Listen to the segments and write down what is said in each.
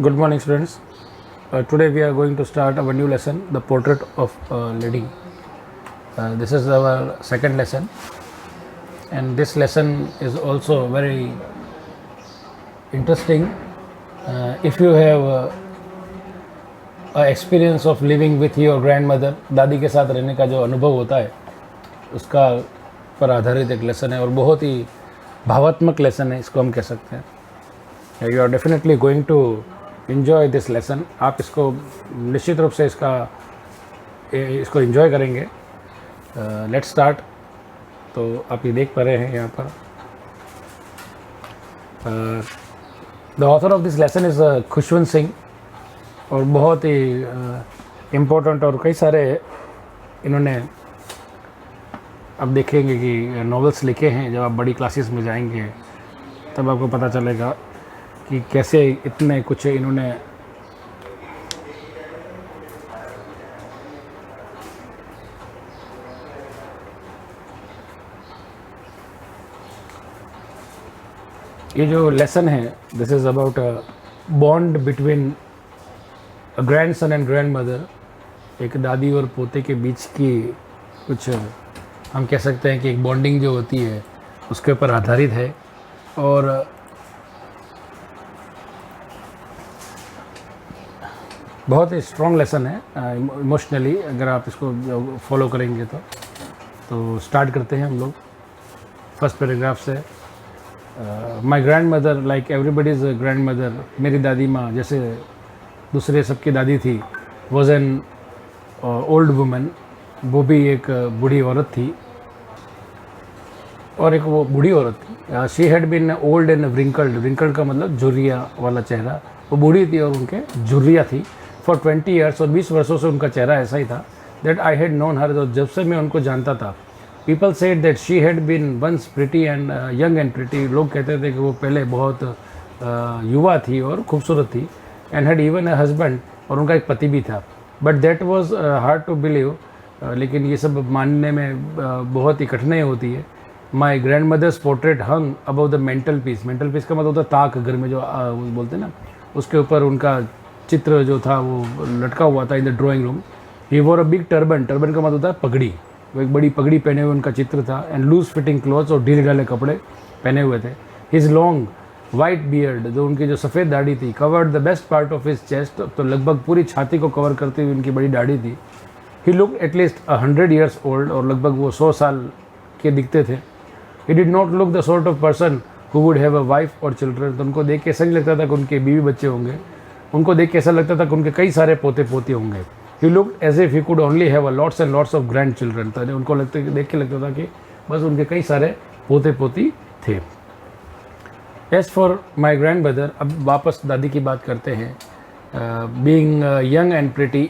Good morning, students. Today we are going to start our new lesson, the portrait of a lady. This is our second lesson, and this lesson is also very interesting. If you have a experience of living with your grandmother, दादी के साथ रहने का जो अनुभव होता है उसका पर आधारित एक लेसन है और बहुत ही भावात्मक लेसन है, इसको हम कह सकते हैं. You are definitely going to enjoy this lesson. आप इसको निश्चित रूप से इसको इन्जॉय करेंगे. Let's start. तो आप ये देख पा रहे हैं यहाँ पर the author of this lesson is Khushwant Singh, और बहुत ही इम्पोर्टेंट और कई सारे इन्होंने अब देखेंगे कि नॉवेल्स लिखे हैं. जब आप बड़ी क्लासेस में जाएंगे तब आपको पता चलेगा कि कैसे इतने कुछ इन्होंने ये जो लेसन है, this is about a bond between a grand son and grand mother. एक दादी और पोते के बीच की कुछ हम कह सकते हैं कि एक बॉन्डिंग जो होती है उसके ऊपर आधारित है. और बहुत ही स्ट्रॉन्ग लेसन है इमोशनली. अगर आप इसको फॉलो करेंगे तो स्टार्ट करते हैं हम लोग फर्स्ट पैराग्राफ से. My grand mother like everybody's grand mother. मेरी दादी माँ जैसे दूसरे सबकी दादी थी, वॉज एन ओल्ड वुमन. वो भी एक बूढ़ी औरत थी, और एक वो बूढ़ी औरत थी. She had been old and wrinkled. Wrinkled का मतलब झुर्रिया वाला चेहरा. वो बूढ़ी थी और उनके झुर्रिया थी. फॉर 20 ईयर्स, और 20 वर्षों से उनका चेहरा ऐसा ही था. That I had known her. जब से मैं उनको जानता था, people said that she had been once pretty and young and pretty. लोग कहते थे कि वो पहले बहुत युवा थी और खूबसूरत थी. And had even a husband, और उनका एक पति भी था. But that was hard to believe. लेकिन ये सब मानने में बहुत ही कठिनाई होती है. My grandmother's portrait hung about the mantelpiece. Mantelpiece का मतलब होता है ताक, घर में जो बोलते हैं ना, उसके ऊपर उनका चित्र जो था वो लटका हुआ था in the drawing room. He war a big turban. Turban का मतलब होता है पगड़ी. वो एक बड़ी पगड़ी पहने हुए उनका चित्र था. एंड लूज फिटिंग क्लॉथ्स, और ढीले ढाले कपड़े पहने हुए थे. हिज लॉन्ग वाइट बियर्ड, जो उनकी जो सफ़ेद दाढ़ी थी, covered the best part of his chest. तो लगभग पूरी छाती को कवर करती हुई उनकी बड़ी दाढ़ी थी. ही लुक एटलीस्ट 100 ईयर्स ओल्ड, और लगभग वो 100 साल के दिखते थे. He did not look the sort of person who would have a wife और चिल्ड्रन. तो उनको देख के ऐसा नहीं लगता था कि उनके बीवी बच्चे होंगे. उनको देख के ऐसा लगता था कि उनके कई सारे पोते पोती होंगे. He look as if he could only have a lots and lots of grandchildren. तो उनको देख के लगता था कि बस उनके कई सारे पोते पोती थे. As for my grandmother, अब वापस दादी की बात करते हैं. बीइंग यंग एंड प्रिटी,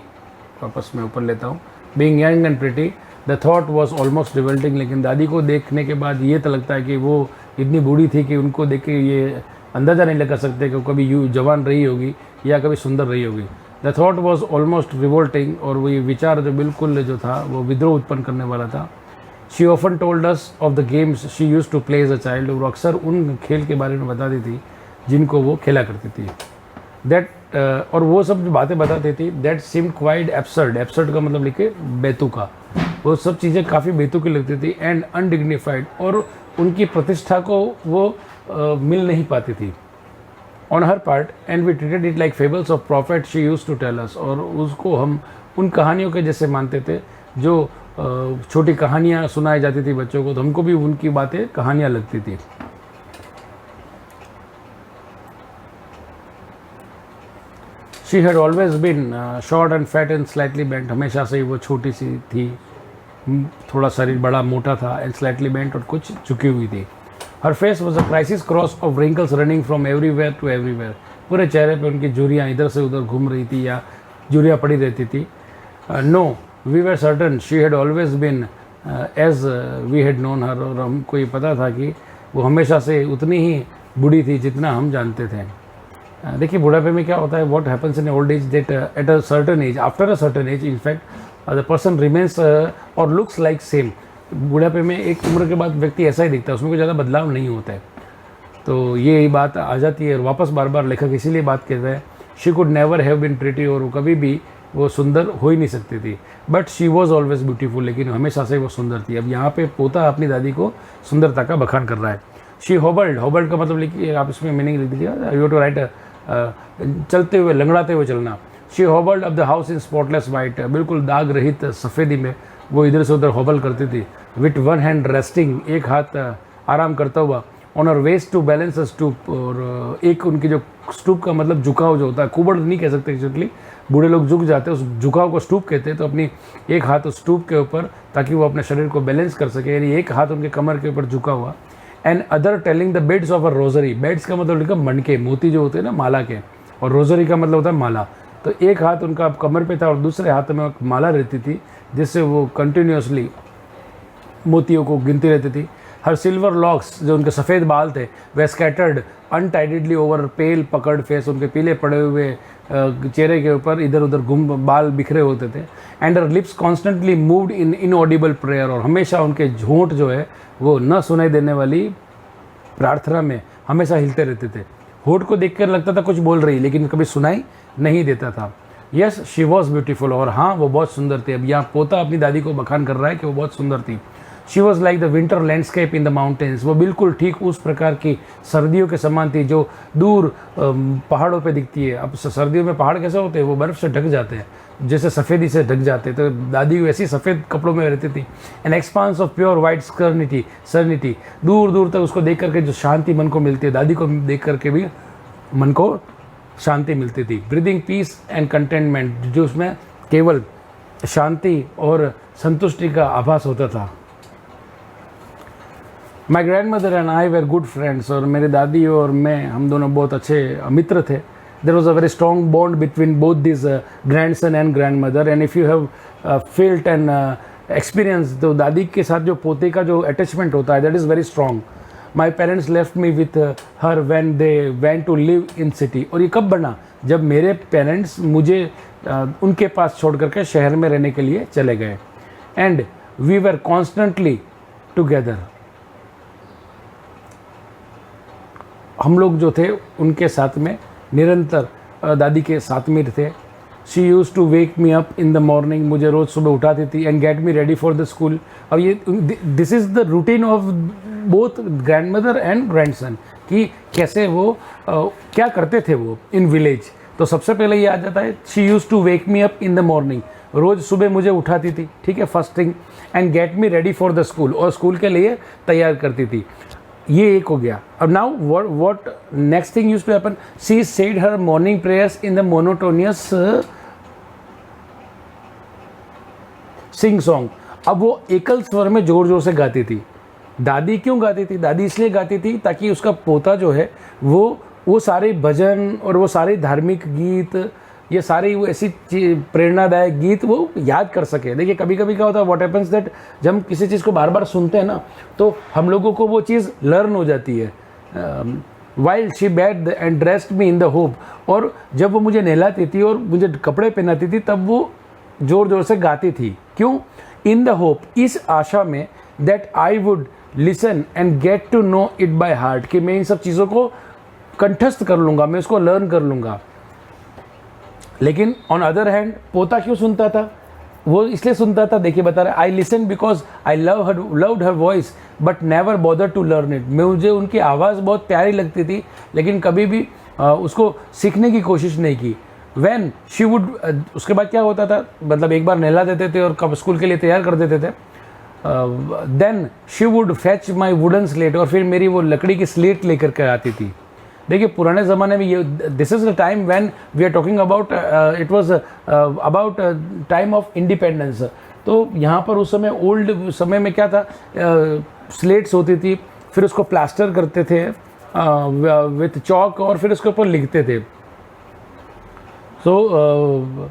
वापस मैं ऊपर लेता हूँ. Being young and pretty, the thought was almost revolting. लेकिन दादी को देखने के बाद ये तो लगता है कि वो इतनी बूढ़ी थी कि उनको देख के ये अंदाज़ा नहीं लगा सकते कि वो कभी जवान रही होगी या कभी सुंदर रही होगी. The thought was almost revolting, और वो ये विचार जो बिल्कुल जो था वो विद्रोह उत्पन्न करने वाला था. She often told us of the games she used to play as a child. वो अक्सर उन खेल के बारे में बताती थी जिनको वो खेला करती थी. दैट और वो सब जो बातें बताती थी, that seemed quite absurd. Absurd का मतलब लिखे बेतुका. वो सब चीज़ें काफ़ी बेतुकी लगती थी. एंड अनडिग्निफाइड, और उनकी प्रतिष्ठा को वो मिल नहीं पाती थी on her part. And we treated it like fables of prophet she used to tell us. और उसको हम उन कहानियों के जैसे मानते थे जो छोटी कहानियाँ सुनाई जाती थी बच्चों को. तो हमको भी उनकी बातें कहानियाँ लगती थी. She had always bin short and fat and slightly bent. हमेशा से ही वो छोटी सी थी, थोड़ा शरीर बड़ा मोटा था, एंड स्लाइटली बेंट, और कुछ झुकी हुई थी. Her face was a crisis cross of wrinkles running from everywhere to everywhere. पूरे चेहरे पे उनकी झुर्रियाँ इधर से उधर घूम रही थी या झुर्रियाँ पड़ी रहती थी. No, we were certain she had always been as we had known her. और हमको ये पता था कि वो हमेशा से उतनी ही बूढ़ी थी जितना हम जानते थे. देखिए बुढ़ापे में क्या होता है, what happens in old age, that at a certain age, after a certain age in fact the person remains और लुक्स लाइक सेम. बुढ़ापे में एक उम्र के बाद व्यक्ति ऐसा ही दिखता है, उसमें कोई ज़्यादा बदलाव नहीं होता है. तो ये बात आ जाती है और वापस बार बार लेखक इसीलिए बात कहता है she could never have been pretty, और कभी भी वो सुंदर हो ही नहीं सकती थी, but she was always beautiful, लेकिन हमेशा से वो सुंदर थी। अब यहाँ पे पोता अपनी दादी को सुंदरता का बखान कर रहा है। शी होबल्ड, होबल्ड का मतलब लिखिए आप, इसमें मीनिंग लिख दीजिएगा, यू टू राइट चलते हुए, लंगड़ाते हुए चलना। She hobbled off the house in spotless white, बिल्कुल दाग रहित सफ़ेदी में वो इधर से उधर होबल करती थी। विथ वन हैंड रेस्टिंग, एक हाथ आराम करता हुआ, on her waist to balance a stoop, और एक उनकी जो स्टूप का मतलब झुकाव जो होता है, कुबड़ नहीं कह सकते एक्चुअली, बूढ़े लोग झुक जाते हैं, उस झुकाव को स्टूप कहते हैं। तो अपनी एक हाथ उस स्टूप के ऊपर, ताकि वो अपने शरीर को बैलेंस कर सके, यानी एक हाथ उनके कमर के ऊपर झुका हुआ। And other telling the beds of a rosary, beds का मतलब लिखा मणके, मोती जो होते हैं ना माला के, और रोजरी का मतलब होता है माला। तो एक हाथ उनका कमर पे था और दूसरे हाथ में माला रहती थी, जिससे वो कंटिन्यूसली मोतियों को गिनती रहती थी। हर सिल्वर लॉक्स, जो उनके सफ़ेद बाल थे, वे स्कैटर्ड अनटाइडेडली ओवर पेल पकड़ फेस, उनके पीले पड़े हुए चेहरे के ऊपर इधर उधर गुम बाल बिखरे होते थे। And her lips constantly moved in inaudible prayer, और हमेशा उनके झोंट जो है वो न सुनाई देने वाली प्रार्थना में हमेशा हिलते रहते थे। होठ को देखकर लगता था कुछ बोल रही, लेकिन कभी सुनाई नहीं देता था। यस शी वॉज ब्यूटीफुल, और हाँ वो बहुत सुंदर थी। अब यहाँ पोता अपनी दादी को बखान कर रहा है कि वो बहुत सुंदर थी। She was like the winter landscape in the mountains, वो बिल्कुल ठीक उस प्रकार की सर्दियों के समान थी जो दूर पहाड़ों पे दिखती है। अब सर्दियों में पहाड़ कैसे होते हैं, वो बर्फ़ से ढक जाते हैं, जैसे सफ़ेदी से ढक जाते हैं, तो दादी वैसी सफ़ेद कपड़ों में रहती थी। An expanse of pure white serenity, दूर दूर तक उसको देख करके जो शांति मन को मिलती है, दादी को देख करके भी मन को शांति मिलती थी। ब्रीदिंग पीस एंड कंटेनमेंट, जो उसमें केवल शांति और संतुष्टि का आभास होता था। My grandmother and I were good friends, और मेरे दादी और मैं, हम दोनों बहुत अच्छे मित्र थे। There was a very strong bond between both this grand son and grand mother, and if you have field and experience, तो दादी के साथ जो पोते का जो अटैचमेंट होता है, that is very strong. My parents left me with her when they went to live in city, और ये कब बना, जब मेरे पेरेंट्स मुझे उनके पास छोड़ करके शहर में रहने के लिए चले गए। And we were constantly together, हम लोग जो थे उनके साथ में निरंतर दादी के साथ में थे। She use to wake me up in the morning, मुझे रोज़ सुबह उठाती थी, and get me ready for the school. अब ये this is the routine of both grandmother and grandson, कि कैसे वो क्या करते थे वो इन विलेज। तो सबसे पहले ये आ जाता है, she use to wake me up in the morning, रोज़ सुबह मुझे उठाती थी, ठीक है, first thing, and get me ready for the school, और स्कूल के लिए तैयार करती थी। ये एक हो गया। अब now what next thing used to happen, she said her morning prayers in the monotonous singsong. अब वो एकल स्वर में जोर जोर से गाती थी। दादी क्यों गाती थी? दादी इसलिए गाती थी ताकि उसका पोता जो है वो सारे भजन और वो सारे धार्मिक गीत, ये सारे वो ऐसी प्रेरणादायक गीत वो याद कर सके। देखिए कभी कभी क्या होता है, व्हाट हैपेंस दैट जब हम किसी चीज़ को बार बार सुनते हैं ना, तो हम लोगों को वो चीज़ लर्न हो जाती है। While she bad and dressed me in the hope, और जब वो मुझे नहलाती थी और मुझे कपड़े पहनाती थी तब वो ज़ोर ज़ोर से गाती थी। क्यों? इन द होप, इस आशा में, that I would listen and get to know it by heart, कि मैं इन सब चीज़ों को कंठस्थ कर लूँगा, मैं उसको लर्न कर लूँगा। लेकिन ऑन अदर हैंड पोता क्यों सुनता था? वो इसलिए सुनता था, देखिए बता रहे, I listen because I loved her voice but never bother to learn it. मुझे उनकी आवाज़ बहुत प्यारी लगती थी, लेकिन कभी भी उसको सीखने की कोशिश नहीं की। वैन शी वुड, उसके बाद क्या होता था, मतलब एक बार नहला देते थे और कब स्कूल के लिए तैयार कर देते थे, then she would fetch my wooden slate, और फिर मेरी वो लकड़ी की स्लेट लेकर के आती थी। देखिए पुराने ज़माने में ये, this is the time when we are talking about, it was about time of independence. तो यहाँ पर उस समय ओल्ड समय में क्या था, स्लेट्स होती थी, फिर उसको प्लास्टर करते थे विथ चॉक, और फिर उसके ऊपर लिखते थे। So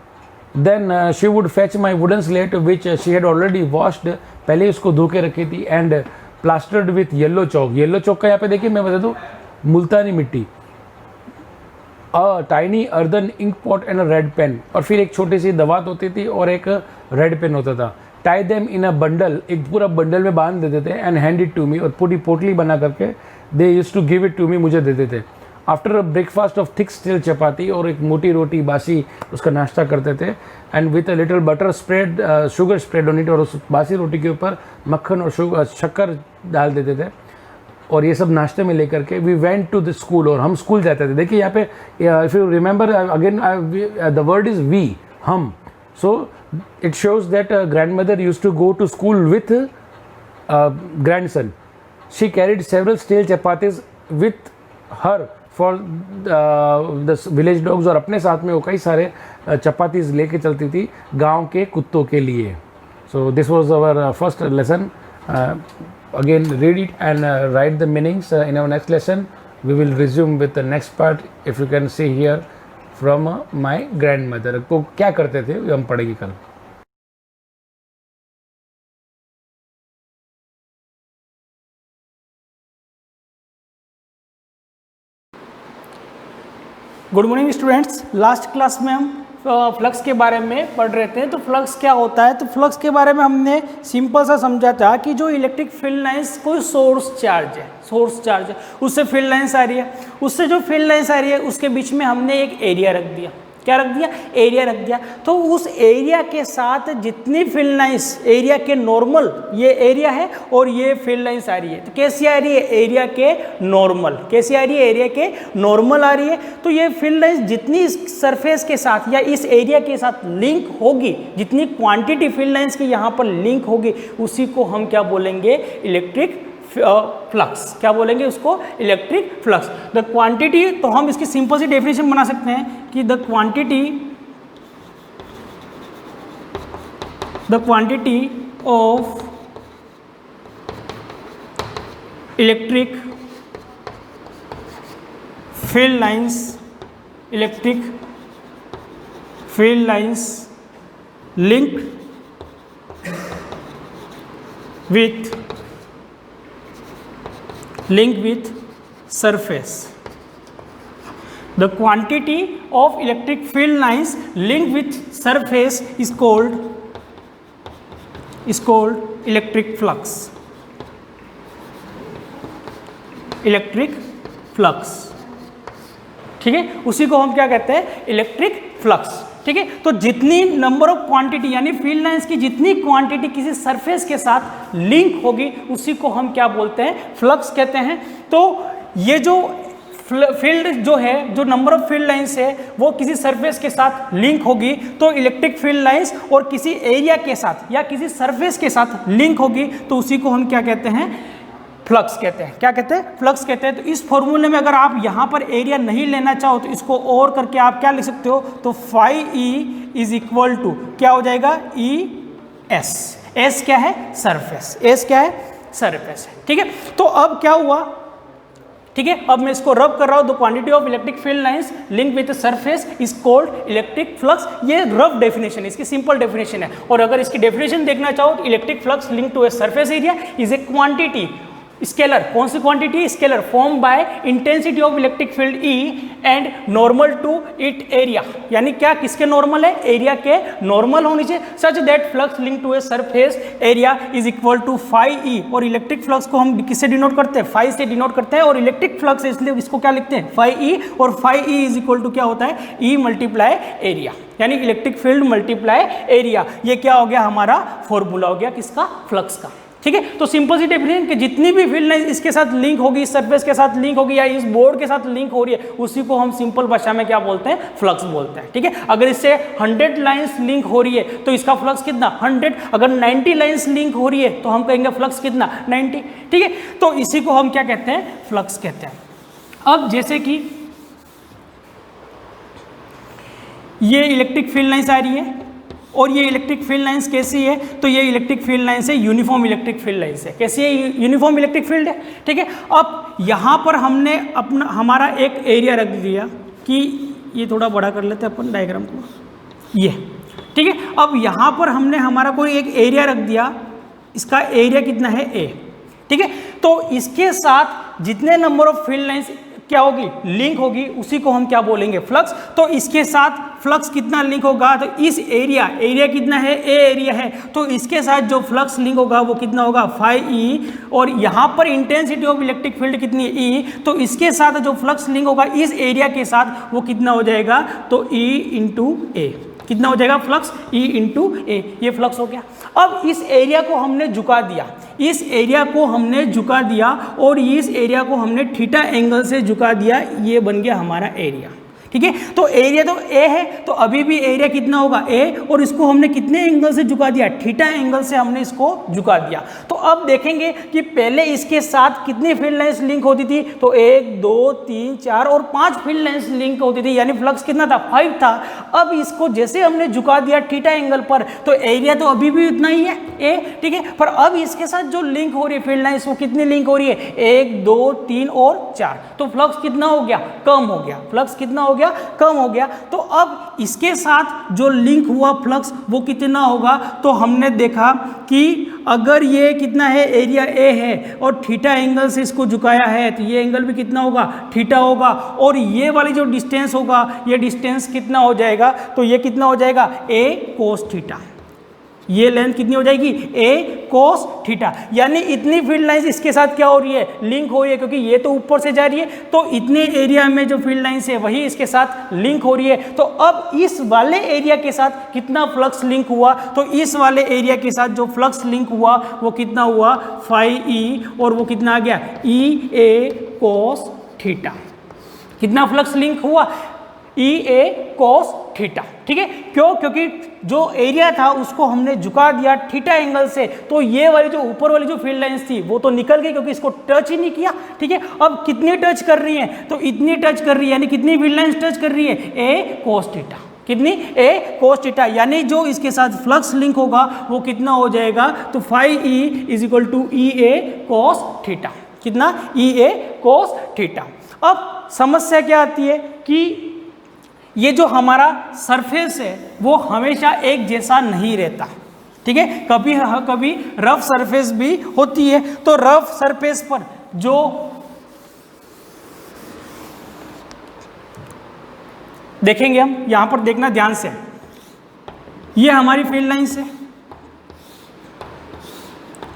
then she would fetch my wooden slate which she had already washed, पहले उसको धो के रखी थी, and plastered with yellow chalk. Yellow chalk का यहाँ पे देखिए मैं बता दूँ, मुल्तानी मिट्टी, a tiny earthen ink pot and a red pen, और फिर एक छोटी सी दवात होती थी और एक रेड पेन होता था। Tie them in a bundle, एक पूरा बंडल में बांध देते थे, and hand it to me, और पूरी पोटली बना करके दे used to give it to me, मुझे देते थे। After a breakfast of thick stale chapati, और एक मोटी रोटी बासी उसका नाश्ता करते थे, and with a little butter spread, sugar spread on it, और उस बासी रोटी के ऊपर मक्खन और शक्कर डाल देते थे, और ये सब नाश्ते में लेकर के we went to the school, और हम स्कूल जाते थे। देखिए यहाँ पे if you remember again the word is we, हम, so it shows that grandmother use to go to school with grandson. She carried several stale chapatis with her for the village dogs, और अपने साथ में वो कई सारे chapatis लेके चलती थी गांव के कुत्तों के लिए. So this was our first lesson. Again read it and write the meanings. In our next lesson we will resume with the next part. If you can see here from my grandmother, तो क्या करते थे हम पढ़ेंगे कल. Good morning students. Last class में हम flux के बारे में पढ़ रहे थे. तो फ्लक्स क्या होता है, तो फ्लक्स के बारे में हमने सिंपल सा समझा था कि जो इलेक्ट्रिक फील्ड लाइंस कोई सोर्स चार्ज है, उससे फील्ड लाइंस आ रही है, उससे जो फील्ड लाइंस आ रही है उसके बीच में हमने एक एरिया रख दिया. क्या रख दिया? एरिया रख दिया. तो उस एरिया के साथ जितनी फील्ड लाइंस, एरिया के नॉर्मल, ये एरिया है और ये फील्ड लाइंस आ रही है, तो कैसी आ रही है? एरिया के नॉर्मल. कैसी आ रही है? एरिया के नॉर्मल आ रही है. तो ये फील्ड लाइंस जितनी इस सरफेस के साथ या इस एरिया के साथ लिंक होगी, जितनी क्वांटिटी फील्ड लाइंस की यहाँ पर लिंक होगी, उसी को हम क्या बोलेंगे? Electric flux. क्या बोलेंगे उसको? Electric flux. द क्वांटिटी, तो हम इसकी सिंपल सी डेफिनेशन बना सकते हैं कि the quantity of electric field lines linked with surface. The quantity of electric field lines linked with surface is called electric flux. Electric flux. ठीक है, उसी को हम क्या कहते हैं? Electric flux. ठीक है, तो जितनी नंबर ऑफ क्वांटिटी यानी फील्ड लाइंस की जितनी क्वांटिटी किसी सरफेस के साथ लिंक होगी, उसी को हम क्या बोलते हैं? फ्लक्स कहते हैं. तो ये जो फील्ड जो है, जो नंबर ऑफ फील्ड लाइंस है, वो किसी सरफेस के साथ लिंक होगी, तो इलेक्ट्रिक फील्ड लाइंस और किसी एरिया के साथ या किसी सरफेस के साथ लिंक होगी, तो उसी को हम क्या कहते हैं? फ्लक्स कहते हैं. क्या कहते हैं? फ्लक्स कहते हैं. तो इस फॉर्मूले में अगर आप यहाँ पर एरिया नहीं लेना चाहो तो इसको और करके आप क्या लिख सकते हो? तो phi E is equal to क्या हो जाएगा? E S. एस क्या है? सरफेस. एस क्या है? सरफेस. ठीक है, तो अब क्या हुआ? ठीक है, अब मैं इसको रब कर रहा हूँ. The quantity of electric field lines link with surface is called electric flux. ये रफ डेफिनेशन है, इसकी सिंपल डेफिनेशन है. और अगर इसकी डेफिनेशन देखना चाहो तो electric flux link to a surface area is a quantity, scalar. कौन सी quantity? Scalar. Form by intensity of electric field E and normal to it area. यानी क्या? किसके नॉर्मल है? एरिया के नॉर्मल होनी चाहिए. Such that flux link to a surface area is equal to phi E. और इलेक्ट्रिक फ्लक्स को हम किससे डिनोट करते हैं? फाई से डिनोट करते हैं. और इलेक्ट्रिक फ्लक्स इसलिए इसको क्या लिखते हैं? Phi E. और phi E is equal to क्या होता है? ई मल्टीप्लाई एरिया, यानी इलेक्ट्रिक फील्ड मल्टीप्लाई एरिया. ये क्या हो गया? हमारा फॉर्मूला हो गया किसका? फ्लक्स का. ठीक है, तो सिंपल सी डेफिनेशन कि जितनी भी फील्ड लाइन इसके साथ लिंक होगी, इस सरफेस के साथ लिंक होगी या इस बोर्ड के साथ लिंक हो रही है, उसी को हम सिंपल भाषा में क्या बोलते हैं? फ्लक्स बोलते हैं. ठीक है, अगर इससे 100 लाइंस लिंक हो रही है तो इसका फ्लक्स कितना? 100. अगर 90 लाइंस लिंक हो रही है तो हम कहेंगे फ्लक्स कितना? 90. ठीक है, तो इसी को हम क्या कहते हैं? फ्लक्स कहते हैं. अब जैसे कि ये इलेक्ट्रिक फील्ड लाइंस आ रही है और ये इलेक्ट्रिक फील्ड लाइंस कैसी है? तो ये इलेक्ट्रिक फील्ड लाइंस है यूनिफॉर्म इलेक्ट्रिक फील्ड लाइंस है. कैसी है? यूनिफॉर्म इलेक्ट्रिक फील्ड है. ठीक है, अब यहाँ पर हमने अपना हमारा एक एरिया रख दिया कि ये थोड़ा बड़ा कर लेते हैं अपन डायग्राम को, ये. ठीक है, अब यहाँ पर हमने हमारा कोई एक एरिया रख दिया. इसका एरिया कितना है? ए. ठीक है, तो इसके साथ जितने नंबर ऑफ फील्ड लाइंस क्या होगी, लिंक होगी, उसी को हम क्या बोलेंगे, फ्लक्स। तो इसके साथ फ्लक्स कितना लिंक होगा, तो इस एरिया कितना है, ए एरिया है, तो इसके साथ जो फ्लक्स लिंक होगा वो कितना होगा, फाई ई, और यहाँ पर इंटेंसिटी ऑफ इलेक्ट्रिक फील्ड कितनी है, ई, तो इसके साथ जो फ्लक्स लिंक होगा इस एरिया के साथ वो कितना हो जाएगा, तो ई इंटू ए, कितना हो जाएगा, फ्लक्स ई इंटू ए, ये फ्लक्स हो गया। अब इस एरिया को हमने झुका दिया, इस एरिया को हमने झुका दिया और इस एरिया को हमने थीटा एंगल से झुका दिया, ये बन गया हमारा एरिया, ठीक है। तो एरिया तो ए है, तो अभी भी एरिया कितना होगा, ए, और इसको हमने कितने एंगल से झुका दिया, थीटा एंगल से हमने इसको झुका दिया। तो अब देखेंगे कि पहले इसके साथ कितनी फील्ड लाइंस लिंक होती थी, तो 1 2 3 4 और 5 फील्ड लाइंस लिंक होती थी, यानी फ्लक्स कितना था, 5 था। अब इसको जैसे हमने झुका दिया थीटा एंगल पर, तो एरिया तो अभी भी उतना ही है, ए, ठीक है, पर अब इसके साथ जो लिंक हो रही है फील्ड लाइंस, वो कितनी लिंक हो रही है, 1 2 3 और 4, तो फ्लक्स कितना हो गया, कम हो गया, फ्लक्स कितना हो गया, कम हो गया। तो अब इसके साथ जो लिंक हुआ फ्लक्स वो कितना होगा, तो हमने देखा कि अगर ये कितना है, एरिया ए है और थीटा एंगल से इसको झुकाया है, तो ये एंगल भी कितना होगा, थीटा होगा, और ये वाली जो डिस्टेंस होगा, ये डिस्टेंस कितना हो जाएगा, तो ये कितना हो जाएगा, ए कोस थीटा, ये लेंथ कितनी हो जाएगी, ए कोस थीटा, यानी इतनी फील्ड लाइंस इसके साथ क्या हो रही है, लिंक हो रही है, क्योंकि ये तो ऊपर से जा रही है, तो इतने एरिया में जो फील्ड लाइंस है वही इसके साथ लिंक हो रही है। तो अब इस वाले एरिया के साथ कितना फ्लक्स लिंक हुआ, तो इस वाले एरिया के साथ जो फ्लक्स लिंक हुआ वो कितना हुआ, फाई ई, और वो कितना आ गया, ई ए कोस थीटा, कितना फ्लक्स लिंक हुआ, ई ए कोस थीटा, ठीक है। क्यों, क्योंकि जो एरिया था उसको हमने झुका दिया थीटा एंगल से, तो ये वाली जो ऊपर वाली जो फील्ड लाइंस थी वो तो निकल गई, क्योंकि इसको टच ही नहीं किया, ठीक है। अब कितनी टच कर रही है, तो इतनी टच कर रही है, यानी कितनी फील्ड लाइंस टच कर रही है, ए कोस थीटा, कितनी, ए कोस थीटा, यानी जो इसके साथ फ्लक्स लिंक होगा वो कितना हो जाएगा, तो phi E is equal to E A cos theta, कितना, ई ए कोस थीटा। अब समस्या क्या आती है कि ये जो हमारा सरफेस है वो हमेशा एक जैसा नहीं रहता, ठीक है, कभी कभी रफ सरफेस भी होती है। तो रफ सरफेस पर जो देखेंगे हम, यहां पर देखना ध्यान से, ये हमारी फील्ड लाइंस है,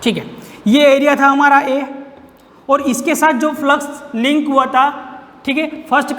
ठीक है, ये एरिया था हमारा ए, और इसके साथ जो फ्लक्स लिंक हुआ था, ठीक है, फर्स्ट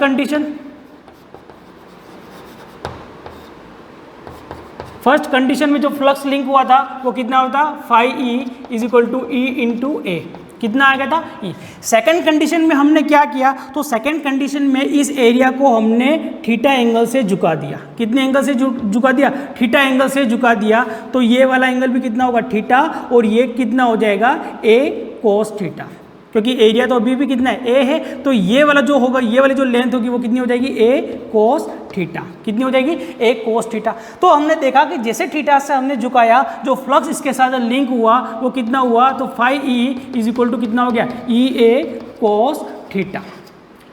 कंडीशन में जो फ्लक्स लिंक हुआ था वो कितना होता, phi E is equal to E into A, कितना आ गया था, ई। सेकंड कंडीशन में हमने क्या किया, तो सेकंड कंडीशन में इस एरिया को हमने थीटा एंगल से झुका दिया, कितने एंगल से झुका दिया, थीटा एंगल से झुका दिया, तो ये वाला एंगल भी कितना होगा, थीटा, और ये कितना हो जाएगा, ए कोस थीटा, क्योंकि एरिया तो अभी भी कितना है, ए है, तो ये वाला जो होगा, ये वाली जो लेंथ होगी वो कितनी हो जाएगी, ए कोस थीटा, कितनी हो जाएगी, ए कोस थीटा। तो हमने देखा कि जैसे थीटा से हमने झुकाया, जो फ्लक्स इसके साथ लिंक हुआ वो कितना हुआ, तो phi E is equal to कितना हो गया, ई A cos theta,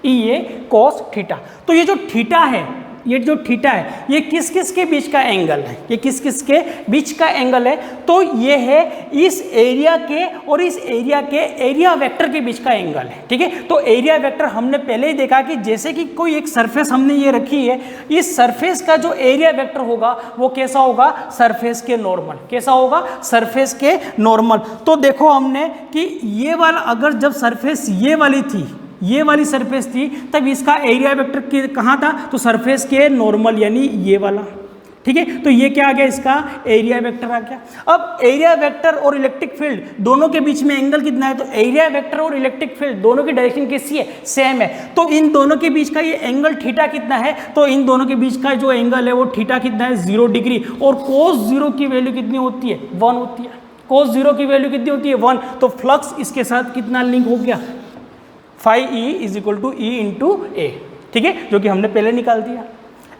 E A cos theta. तो ये जो थीटा है, ये जो थीटा है, ये किस किस के बीच का एंगल है, ये किस किस के बीच का एंगल है, तो ये है इस एरिया के और इस एरिया के एरिया वेक्टर के बीच का एंगल है, ठीक है। तो एरिया वेक्टर हमने पहले ही देखा कि जैसे कि कोई एक सरफेस हमने ये रखी है, इस सरफेस का जो एरिया वेक्टर होगा वो कैसा होगा, सरफेस के नॉर्मल, कैसा होगा, सरफेस के नॉर्मल। तो देखो हमने कि ये वाला, अगर जब सरफेस ये वाली थी, ये वाली सरफेस थी, तब इसका एरिया वेक्टर कहाँ था, तो सरफेस के नॉर्मल, यानी ये वाला, ठीक है। तो ये क्या आ गया, इसका एरिया वेक्टर आ गया। अब एरिया वेक्टर और इलेक्ट्रिक फील्ड दोनों के बीच में एंगल कितना है, तो एरिया वेक्टर और इलेक्ट्रिक फील्ड दोनों की डायरेक्शन कैसी है, सेम है, तो इन दोनों के बीच का ये एंगल थीटा कितना है, तो इन दोनों के बीच का जो एंगल है वो थीटा कितना है, 0 डिग्री, और कोस 0 की वैल्यू कितनी होती है, 1 होती है, कोस 0 की वैल्यू कितनी होती है, 1। तो फ्लक्स इसके साथ कितना लिंक हो गया, phi E is equal to E into A, ठीक है, जो कि हमने पहले निकाल दिया।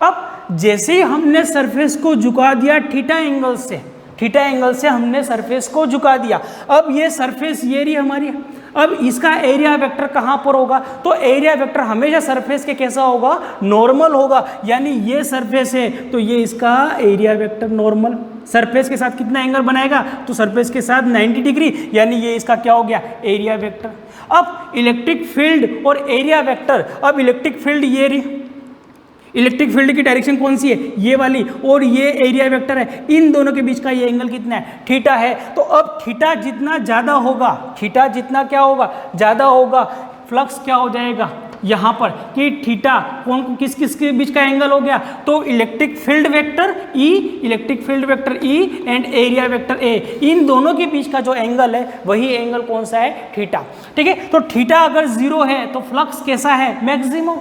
अब जैसे ही हमने सरफेस को झुका दिया थीटा एंगल से हमने सरफेस को झुका दिया, अब ये सरफेस ये रही हमारी, अब इसका एरिया वेक्टर कहाँ पर होगा, तो एरिया वेक्टर हमेशा सरफेस के कैसा होगा, नॉर्मल होगा, यानी ये सरफेस है तो ये इसका एरिया वेक्टर नॉर्मल, सरफेस के साथ कितना एंगल बनाएगा, तो सरफेस के साथ 90 डिग्री, यानी ये इसका क्या हो गया, एरिया वेक्टर। अब इलेक्ट्रिक फील्ड और एरिया वेक्टर, अब इलेक्ट्रिक फील्ड ये रही, इलेक्ट्रिक फील्ड की डायरेक्शन कौन सी है, ये वाली, और ये एरिया वेक्टर है, इन दोनों के बीच का ये एंगल कितना है, थीटा है। तो अब थीटा जितना ज़्यादा होगा, थीटा जितना क्या होगा, ज़्यादा होगा, फ्लक्स क्या हो जाएगा यहाँ पर कि थीटा कौन किस किस के बीच का एंगल हो गया, तो electric field vector E, electric field vector E and area vector A, इन दोनों के बीच का जो एंगल है वही एंगल कौन सा है, थीटा। ठीक है, तो थीटा अगर 0 है तो फ्लक्स कैसा है, मैक्सिमम।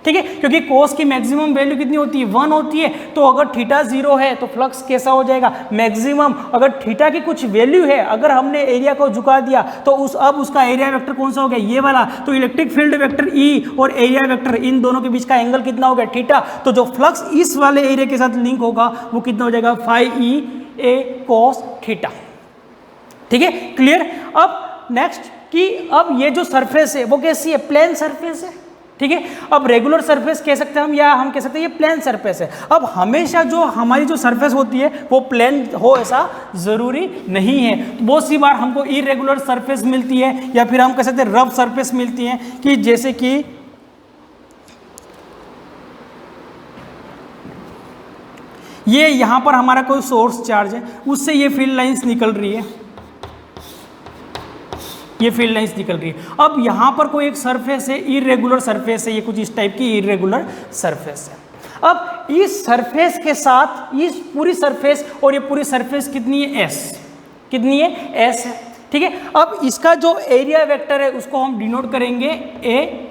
ठीक है, क्योंकि कोस की मैक्सिमम वैल्यू कितनी होती है, 1 होती है, तो अगर थीटा 0 है तो फ्लक्स कैसा हो जाएगा, मैक्सिमम। अगर थीटा की कुछ वैल्यू है, अगर हमने एरिया को झुका दिया तो अब उसका एरिया वेक्टर कौन सा हो गया, ये वाला। तो इलेक्ट्रिक फील्ड वेक्टर ई और एरिया वेक्टर, इन दोनों के बीच का एंगल कितना हो गया, थीटा। तो जो फ्लक्स इस वाले एरिया के साथ लिंक होगा वो कितना हो जाएगा, phi E A cos theta. ठीक है, क्लियर। अब नेक्स्ट कि अब ये जो सरफेस है वो कैसी है, प्लेन सरफेस है। ठीक है, अब रेगुलर सरफेस कह सकते हैं हम, या हम कह सकते हैं ये प्लेन सरफेस है। अब हमेशा जो हमारी जो सरफेस होती है वो प्लेन हो ऐसा ज़रूरी नहीं है। तो बहुत सी बार हमको इरेगुलर सरफेस मिलती है, या फिर हम कह सकते हैं रफ सरफेस मिलती है, कि जैसे कि ये यहाँ पर हमारा कोई सोर्स चार्ज है, उससे ये फील्ड लाइंस निकल रही है, ये फील्ड लाइंस निकल रही है। अब यहाँ पर कोई एक सरफेस है, इरेगुलर सरफेस है, ये कुछ इस टाइप की इरेगुलर सरफेस है। अब इस सरफेस के साथ इस पूरी सरफेस, और ये पूरी सरफेस कितनी है, एस, कितनी है, एस है। ठीक है, अब इसका जो एरिया वेक्टर है उसको हम डिनोट करेंगे ए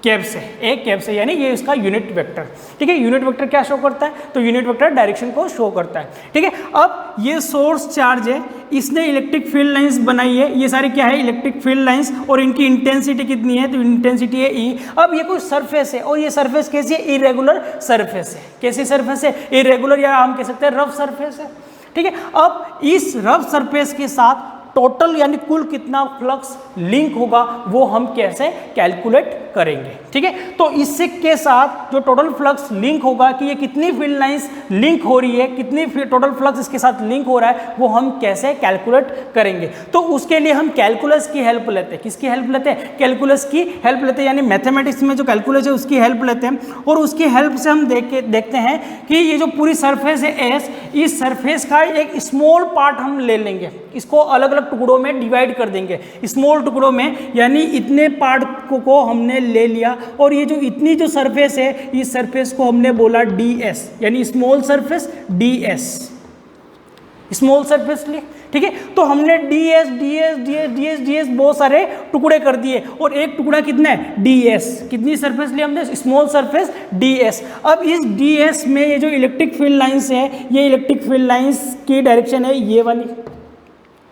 कैप से, ए कैप से, यानी ये इसका यूनिट वेक्टर। ठीक है, यूनिट वेक्टर क्या शो करता है, तो यूनिट वेक्टर डायरेक्शन को शो करता है। ठीक है, अब ये सोर्स चार्ज है, इसने इलेक्ट्रिक फील्ड लाइंस बनाई है, ये सारी क्या है, इलेक्ट्रिक फील्ड लाइंस, और इनकी इंटेंसिटी कितनी है, तो इंटेंसिटी है ई। अब ये कोई सरफेस है, और ये सरफेस कैसी है, इरेगुलर सरफेस है। कैसी सरफेस है, इरेगुलर, या हम कह सकते हैं रफ सरफेस है। ठीक है, अब इस रफ सरफेस के साथ टोटल यानी कुल कितना फ्लक्स लिंक होगा वो हम कैसे कैलकुलेट करेंगे। ठीक है, तो इससे के साथ जो टोटल फ्लक्स लिंक होगा कि ये कितनी फील्ड लाइंस लिंक हो रही है, कितनी टोटल फ्लक्स इसके साथ लिंक हो रहा है, वो हम कैसे कैलकुलेट करेंगे। तो उसके लिए हम कैलकुलस की हेल्प लेते हैं। किसकी हेल्प लेते हैं, कैलकुलस की हेल्प लेते हैं, यानी मैथमेटिक्स में जो कैलकुलस है उसकी हेल्प लेते हैं। और उसकी हेल्प से हम देखते हैं कि ये जो पूरी सरफेस है एस, इस सरफेस का एक स्मॉल पार्ट हम ले लेंगे, इसको अलग अलग टुकड़ों में डिवाइड कर देंगे, स्मॉल टुकड़ों में, यानी इतने पार्ट को हमने ले लिया, और ये जो इतनी जो सरफेस है, इस सरफेस को हमने बोला ds, यानी small surface ds, small surface लिए। ठीक है, तो हमने ds ds ds ds ds बहुत सारे टुकड़े कर दिए, और एक टुकड़ा कितना है, ds, कितनी सरफेस लिया हमने, स्मॉल सरफेस ds। अब इस ds में ये जो इलेक्ट्रिक फील्ड लाइंस है, ये इलेक्ट्रिक फील्ड लाइंस की डायरेक्शन है ये वाली।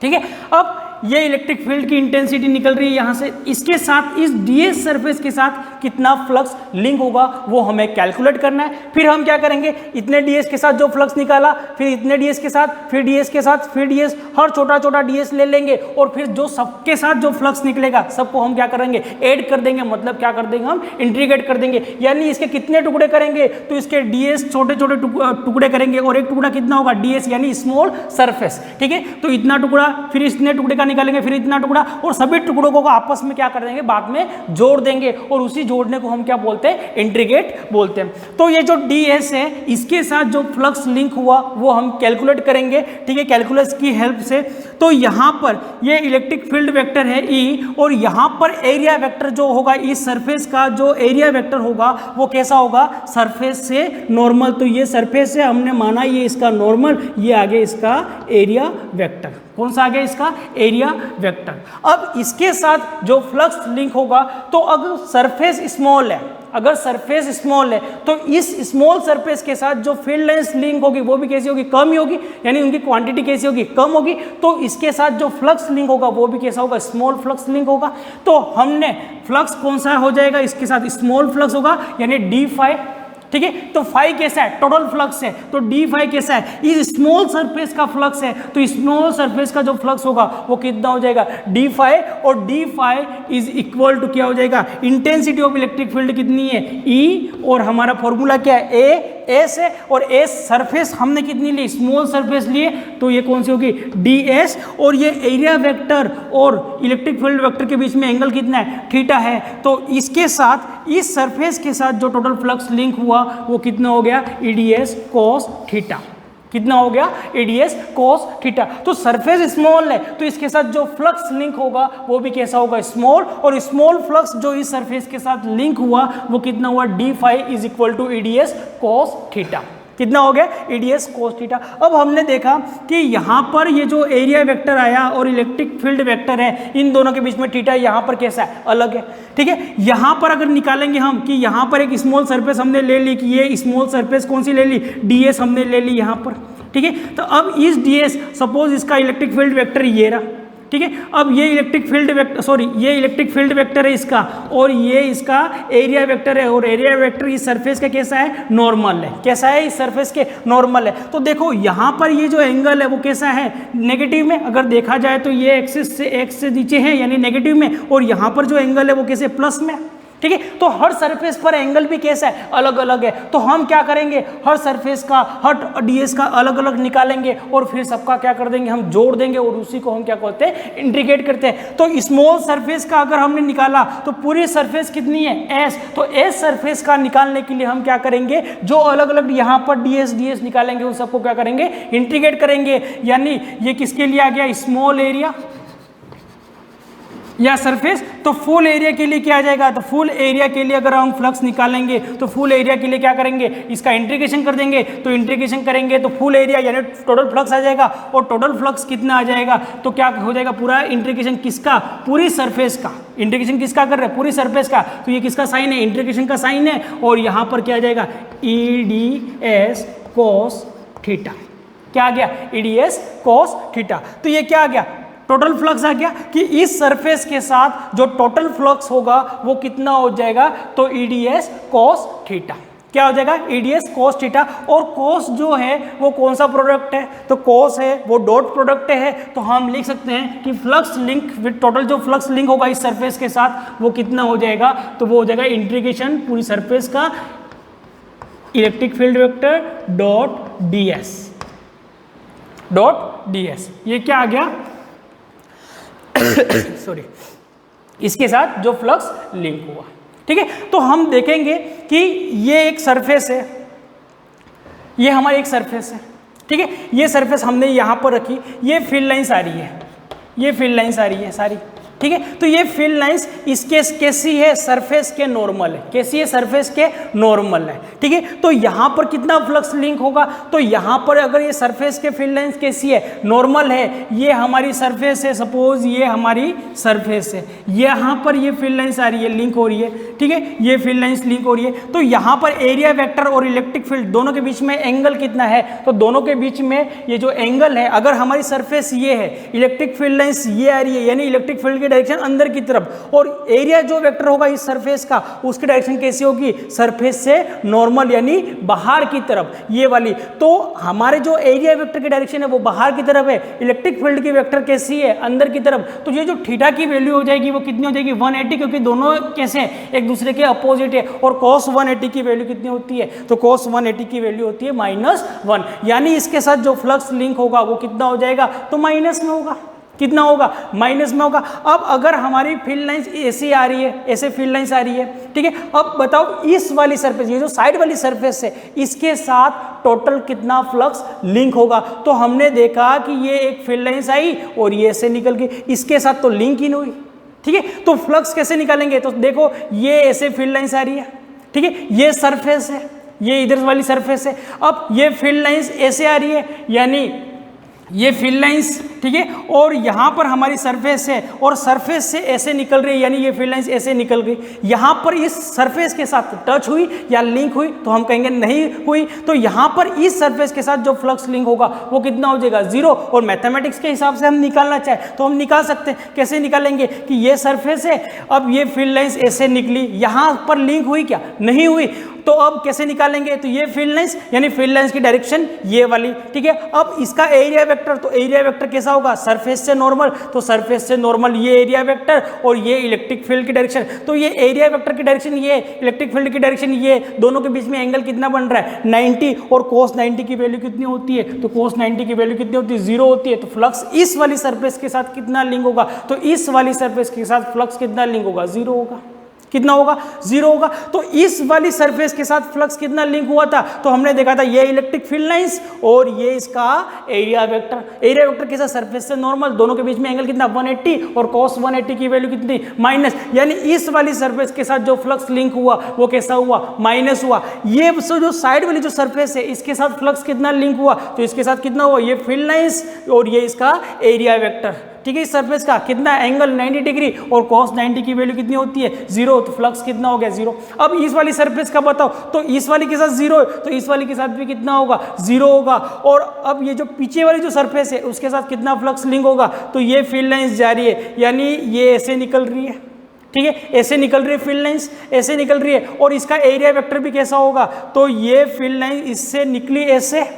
ठीक है, अब ये इलेक्ट्रिक फील्ड की इंटेंसिटी निकल रही है यहाँ से, इसके साथ इस ds सरफेस के साथ कितना फ्लक्स लिंक होगा वो हमें कैलकुलेट करना है। फिर हम क्या करेंगे, इतने ds के साथ जो फ्लक्स निकाला, फिर इतने ds के साथ, फिर ds के साथ, फिर ds, हर छोटा छोटा ds ले लेंगे, और फिर जो सबके साथ जो फ्लक्स निकलेगा सबको हम क्या करेंगे, ऐड कर देंगे। मतलब क्या कर देंगे, हम इंटीग्रेट कर देंगे, यानी इसके कितने टुकड़े करेंगे, तो इसके ds छोटे छोटे टुकड़े करेंगे, और एक टुकड़ा कितना होगा, ds यानी स्मॉल सरफेस। ठीक है, तो इतना टुकड़ा, फिर इतने टुकड़े का निकालेंगे, फिर इतना टुकड़ा, और सभी टुकड़ों को आपस में क्या कर देंगे, बाद में जोड़ देंगे, और उसी जोड़ने को हम क्या बोलते हैं, इंटीग्रेट बोलते हैं। तो ये जो ds है, इसके साथ जो फ्लक्स लिंक हुआ वो हम कैलकुलेट करेंगे। ठीक है, कैलकुलस की हेल्प से। तो यहाँ पर ये इलेक्ट्रिक फील्ड वेक्टर है E, और यहाँ पर एरिया वेक्टर जो होगा, इस सरफेस का जो एरिया वेक्टर होगा वो कैसा होगा, सरफेस से नॉर्मल। तो ये सरफेस है, हमने माना ये इसका नॉर्मल, ये आगे इसका एरिया वेक्टर। कौन सा आ गया, इसका एरिया वेक्टर। अब इसके साथ जो फ्लक्स लिंक होगा, तो अगर सरफेस स्मॉल है, अगर सरफेस स्मॉल है, तो इस स्मॉल सरफेस के साथ जो फील्ड लाइंस लिंक होगी वो भी कैसी होगी, कम ही होगी, यानी उनकी क्वांटिटी कैसी होगी, कम होगी। तो इसके साथ जो फ्लक्स लिंक होगा वो भी कैसा होगा, स्मॉल फ्लक्स लिंक होगा। तो हमने फ्लक्स कौन सा हो जाएगा, इसके साथ स्मॉल फ्लक्स होगा, यानी डी फाई। ठीक है, तो फाई कैसा है, टोटल फ्लक्स है, तो डी फाई कैसा है, इस स्मॉल सरफेस का फ्लक्स है, तो स्मॉल सरफेस का जो फ्लक्स होगा वो कितना हो जाएगा, डी फाई। और D phi is equal to क्या हो जाएगा, इंटेंसिटी ऑफ इलेक्ट्रिक फील्ड कितनी है, ई, और हमारा फॉर्मूला क्या है, ए एस है और एस सरफेस हमने कितनी ली, स्मॉल सरफेस लिए, तो ये कौन सी होगी, डी एस, और ये एरिया वेक्टर और इलेक्ट्रिक फील्ड वेक्टर के बीच में एंगल कितना है, थीटा है। तो इसके साथ, इस सरफेस के साथ जो टोटल फ्लक्स लिंक हुआ वो कितना हो गया, ईडीएस कॉस थीटा। कितना हो गया, ईडीएस कॉस थीटा। तो सरफेस स्मॉल है तो इसके साथ जो फ्लक्स लिंक होगा वो भी कैसा होगा, स्मॉल, और स्मॉल फ्लक्स जो इस सरफेस के साथ लिंक हुआ वो कितना हुआ, D phi is equal to EDS cos theta. कितना हो गया, ईडीएस कॉस थीटा। अब हमने देखा कि यहाँ पर ये जो एरिया वेक्टर आया और इलेक्ट्रिक फील्ड वेक्टर है, इन दोनों के बीच में थीटा यहाँ पर कैसा है, अलग है। ठीक है, यहाँ पर अगर निकालेंगे हम कि यहाँ पर एक स्मॉल सरफेस हमने ले ली, कि ये स्मॉल सरफेस कौन सी ले ली, डीएस हमने ले ली यहाँ पर। ठीक है, तो अब इस डीएस, सपोज इसका इलेक्ट्रिक फील्ड वेक्टर ये रहा। ठीक है, अब ये इलेक्ट्रिक फील्ड वेक्टर, सॉरी ये इलेक्ट्रिक फील्ड वेक्टर है इसका, और ये इसका एरिया वेक्टर है, और एरिया वेक्टर इस सरफेस का कैसा है, नॉर्मल है। कैसा है, इस सरफेस के नॉर्मल है। तो देखो यहाँ पर ये जो एंगल है वो कैसा है, नेगेटिव में। अगर देखा जाए तो ये एक्सिस से, एक्स से नीचे है यानी नेगेटिव में, और यहाँ पर जो एंगल है वो कैसे, प्लस में। ठीक है, तो हर सरफेस पर एंगल भी कैसा है, अलग अलग है। तो हम क्या करेंगे, हर सरफेस का, हर डीएस का अलग अलग निकालेंगे और फिर सबका क्या कर देंगे, हम जोड़ देंगे, और उसी को हम क्या कहते हैं, इंटीग्रेट करते हैं। तो स्मॉल सरफेस का अगर हमने निकाला तो पूरी सरफेस कितनी है, एस। तो एस सरफेस का निकालने के लिए हम क्या करेंगे, जो अलग अलग यहाँ पर डीएस डीएस निकालेंगे उन सबको क्या करेंगे, इंटीग्रेट करेंगे। यानी ये किसके लिए आ गया, स्मॉल एरिया या सरफेस। तो फुल एरिया के लिए क्या आ जाएगा, तो फुल एरिया के लिए अगर हम फ्लक्स निकालेंगे तो फुल एरिया के लिए क्या करेंगे, इसका इंटीग्रेशन कर देंगे। तो इंटीग्रेशन करेंगे तो फुल एरिया यानी टोटल फ्लक्स आ जाएगा, और टोटल फ्लक्स कितना आ जाएगा, तो क्या हो जाएगा, पूरा इंटीग्रेशन किसका, पूरी सरफेस का। इंटीग्रेशन किसका कर रहे हैं, पूरी सरफेस का। तो ये किसका साइन है, इंटीग्रेशन का साइन है, और यहाँ पर क्या आ जाएगा, E D S cos theta. क्या आ गया, E D S cos theta. तो ये क्या आ गया, टोटल फ्लक्स आ गया, कि इस सरफेस के साथ जो टोटल फ्लक्स होगा वो कितना हो जाएगा, तो ईडीएस कॉस थीटा। क्या हो जाएगा, ईडीएस कॉस थीटा। और कॉस जो है वो कौन सा प्रोडक्ट है, तो कॉस है वो डॉट प्रोडक्ट है। तो हम लिख सकते हैं कि फ्लक्स लिंक विद टोटल जो फ्लक्स लिंक होगा इस सरफेस के साथ वो कितना हो जाएगा, तो वो हो जाएगा इंटीग्रेशन पूरी सरफेस का electric field vector dot DS, dot DS. ये क्या आ गया सॉरी, इसके साथ जो फ्लक्स लिंक हुआ। ठीक है, तो हम देखेंगे कि ये एक सरफेस है, ये हमारी एक सरफेस है। ठीक है, ये सरफेस हमने यहाँ पर रखी, ये फील्ड लाइंस आ रही है, ये फील्ड लाइंस आ रही है सारी। ठीक है, तो ये फील्ड लाइंस इसके कैसी है, सरफेस के नॉर्मल है। कैसी है, सरफेस के नॉर्मल है। ठीक है, तो यहाँ पर कितना फ्लक्स लिंक होगा, तो यहाँ पर अगर ये सरफेस के फील्ड लाइंस कैसी है, नॉर्मल है। ये हमारी सरफेस है, सपोज ये हमारी सरफेस है, यहाँ पर ये फील्ड लाइंस आ रही है, लिंक हो रही है। ठीक है, ये फील्ड लाइंस लिंक हो रही है। तो यहाँ पर एरिया वेक्टर और इलेक्ट्रिक फील्ड दोनों के बीच में एंगल कितना है, तो दोनों के बीच में ये जो एंगल है, अगर हमारी सरफेस ये है, इलेक्ट्रिक फील्ड लाइंस ये आ रही है, यानी इलेक्ट्रिक फील्ड डायरेक्शन अंदर की तरफ, और एरिया जो वेक्टर होगा इस सरफेस का उसकी डायरेक्शन कैसी होगी, सरफेस से नॉर्मल यानी बाहर की तरफ, ये वाली। तो हमारे जो एरिया वेक्टर की डायरेक्शन है वो बाहर की तरफ है, इलेक्ट्रिक फील्ड की वेक्टर कैसी है, अंदर की तरफ। तो ये जो थीटा की वैल्यू हो जाएगी वो कितनी हो जाएगी, 180, क्योंकि दोनों कैसे हैं, एक दूसरे के अपोजिट है। और cos 180 की वैल्यू कितनी होती है, तो cos 180 की वैल्यू होती है -1, यानी इसके साथ जो फ्लक्स लिंक होगा वो कितना हो जाएगा, तो माइनस में होगा। कितना होगा, माइनस में होगा। अब अगर हमारी फील्ड लाइंस ऐसी आ रही है, ऐसे फील्ड लाइंस आ रही है, ठीक है, अब बताओ इस वाली सरफेस, ये जो साइड वाली सरफेस है, इसके साथ टोटल कितना फ्लक्स लिंक होगा। तो हमने देखा कि ये एक फील्ड लाइंस आई और ये ऐसे निकल गई, इसके साथ तो लिंक ही नहीं हुई। ठीक है, तो फ्लक्स कैसे निकालेंगे, तो देखो ये ऐसे फील्ड लाइंस आ रही है। ठीक है, ये सरफेस है, ये इधर वाली सरफेस है। अब ये फील्ड लाइंस ऐसे आ रही है, यानी ये फील्ड लाइंस, ठीक है, और यहाँ पर हमारी सरफेस है और सरफेस से ऐसे निकल रही है, यानी ये फील्ड लाइंस ऐसे निकल गई। यहाँ पर इस सरफेस के साथ टच हुई या लिंक हुई, तो हम कहेंगे नहीं हुई। तो यहाँ पर इस सरफेस के साथ जो फ्लक्स लिंक होगा वो कितना हो जाएगा, 0। और मैथमेटिक्स के हिसाब से हम निकालना चाहें तो हम निकाल सकते हैं। कैसे निकालेंगे कि ये सरफेस है, अब ये फील्ड लाइंस ऐसे निकली, यहाँ पर लिंक हुई क्या, नहीं हुई। तो अब कैसे निकालेंगे, तो ये फील्ड लाइंस यानी फील्ड लाइंस की डायरेक्शन ये वाली, ठीक है। अब इसका एरिया वेक्टर, तो एरिया वेक्टर कैसा होगा, सरफेस से नॉर्मल, तो सरफेस से नॉर्मल ये एरिया वेक्टर और ये इलेक्ट्रिक फील्ड की डायरेक्शन, तो ये एरिया वेक्टर की डायरेक्शन ये, इलेक्ट्रिक फील्ड की डायरेक्शन ये, दोनों के बीच में एंगल कितना बन रहा है 90, और cos 90 की वैल्यू कितनी होती है, तो cos 90 की वैल्यू कितनी होती है 0 होती है। तो फ्लक्स इस वाली सरफेस के साथ कितना लिंक होगा, तो इस वाली सरफेस के साथ फ्लक्स कितना लिंक होगा, 0 होगा। कितना होगा, 0 होगा। तो इस वाली सरफेस के साथ फ्लक्स कितना लिंक हुआ था, तो हमने देखा था ये इलेक्ट्रिक फील्ड लाइंस और ये इसका एरिया वेक्टर, एरिया वेक्टर के साथ सरफेस से नॉर्मल, दोनों के बीच में एंगल कितना 180 और cos 180 की वैल्यू कितनी माइनस, यानी इस वाली सरफेस के साथ जो फ्लक्स लिंक हुआ वो कैसा हुआ, माइनस हुआ। ये जो साइड वाली जो सरफेस है इसके साथ फ्लक्स कितना लिंक हुआ, तो इसके साथ कितना हुआ, ये फील्ड लाइंस और ये इसका एरिया वेक्टर, ठीक है। इस सरफेस का कितना एंगल 90 डिग्री और cos 90 की वैल्यू कितनी होती है 0, तो फ्लक्स कितना हो गया 0। अब इस वाली सरफेस का बताओ, तो इस वाली के साथ 0 है, तो इस वाली के साथ भी कितना होगा 0 होगा। और अब ये जो पीछे वाली जो सरफेस है उसके साथ कितना फ्लक्स लिंक होगा, तो ये फील्ड लाइंस जा रही है, यानी ये ऐसे निकल रही है, ठीक है, ऐसे निकल रही है फील्ड लाइंस, ऐसे निकल रही है। और इसका एरिया वेक्टर भी कैसा होगा, तो ये फील्ड लाइन इससे निकली ऐसे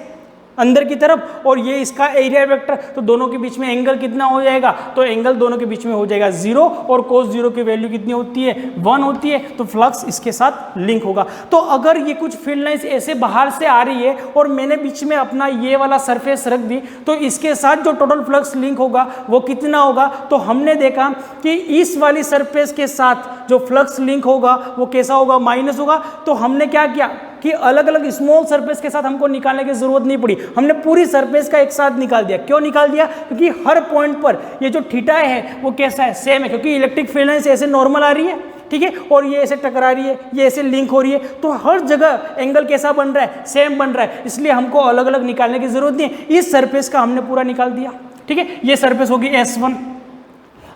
अंदर की तरफ और ये इसका एरिया वेक्टर, तो दोनों के बीच में एंगल कितना हो जाएगा, तो एंगल दोनों के बीच में हो जाएगा 0 और cos 0 की वैल्यू कितनी होती है 1 होती है, तो फ्लक्स इसके साथ लिंक होगा। तो अगर ये कुछ फील्ड लाइंस ऐसे बाहर से आ रही है और मैंने बीच में अपना ये वाला सरफेस रख दी, तो इसके साथ जो टोटल फ्लक्स लिंक होगा वो कितना होगा, तो हमने देखा कि इस वाली सरफेस के साथ जो फ्लक्स लिंक होगा वो कैसा होगा, माइनस होगा। तो हमने क्या किया कि अलग अलग स्मॉल सरफेस के साथ हमको निकालने की जरूरत नहीं पड़ी, हमने पूरी सरफेस का एक साथ निकाल दिया। क्यों निकाल दिया, क्योंकि हर पॉइंट पर ये जो थीटा है वो कैसा है, सेम है, क्योंकि इलेक्ट्रिक फील्ड लाइंस ऐसे नॉर्मल आ रही है, ठीक है, और ये ऐसे टकरा रही है, ये ऐसे लिंक हो रही है, तो हर जगह एंगल कैसा बन रहा है, सेम बन रहा है, इसलिए हमको अलग अलग निकालने की जरूरत नहीं है। इस सरफेस का हमने पूरा निकाल दिया, ठीक है, ये सरफेस होगी S1।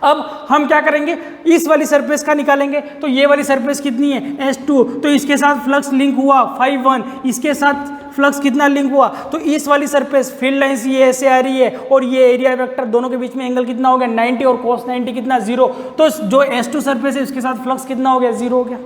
अब हम क्या करेंगे, इस वाली सरफेस का निकालेंगे, तो ये वाली सरफेस कितनी है S2, तो इसके साथ फ्लक्स लिंक हुआ 5 इसके साथ फ्लक्स कितना लिंक हुआ, तो इस वाली सरफेस फील्ड लाइंस ये ऐसे आ रही है और ये एरिया वेक्टर, दोनों के बीच में एंगल कितना हो गया 90 और cos 90 कितना 0, तो जो S2 सरफेस है उसके साथ फ्लक्स कितना हो गया 0 हो गया।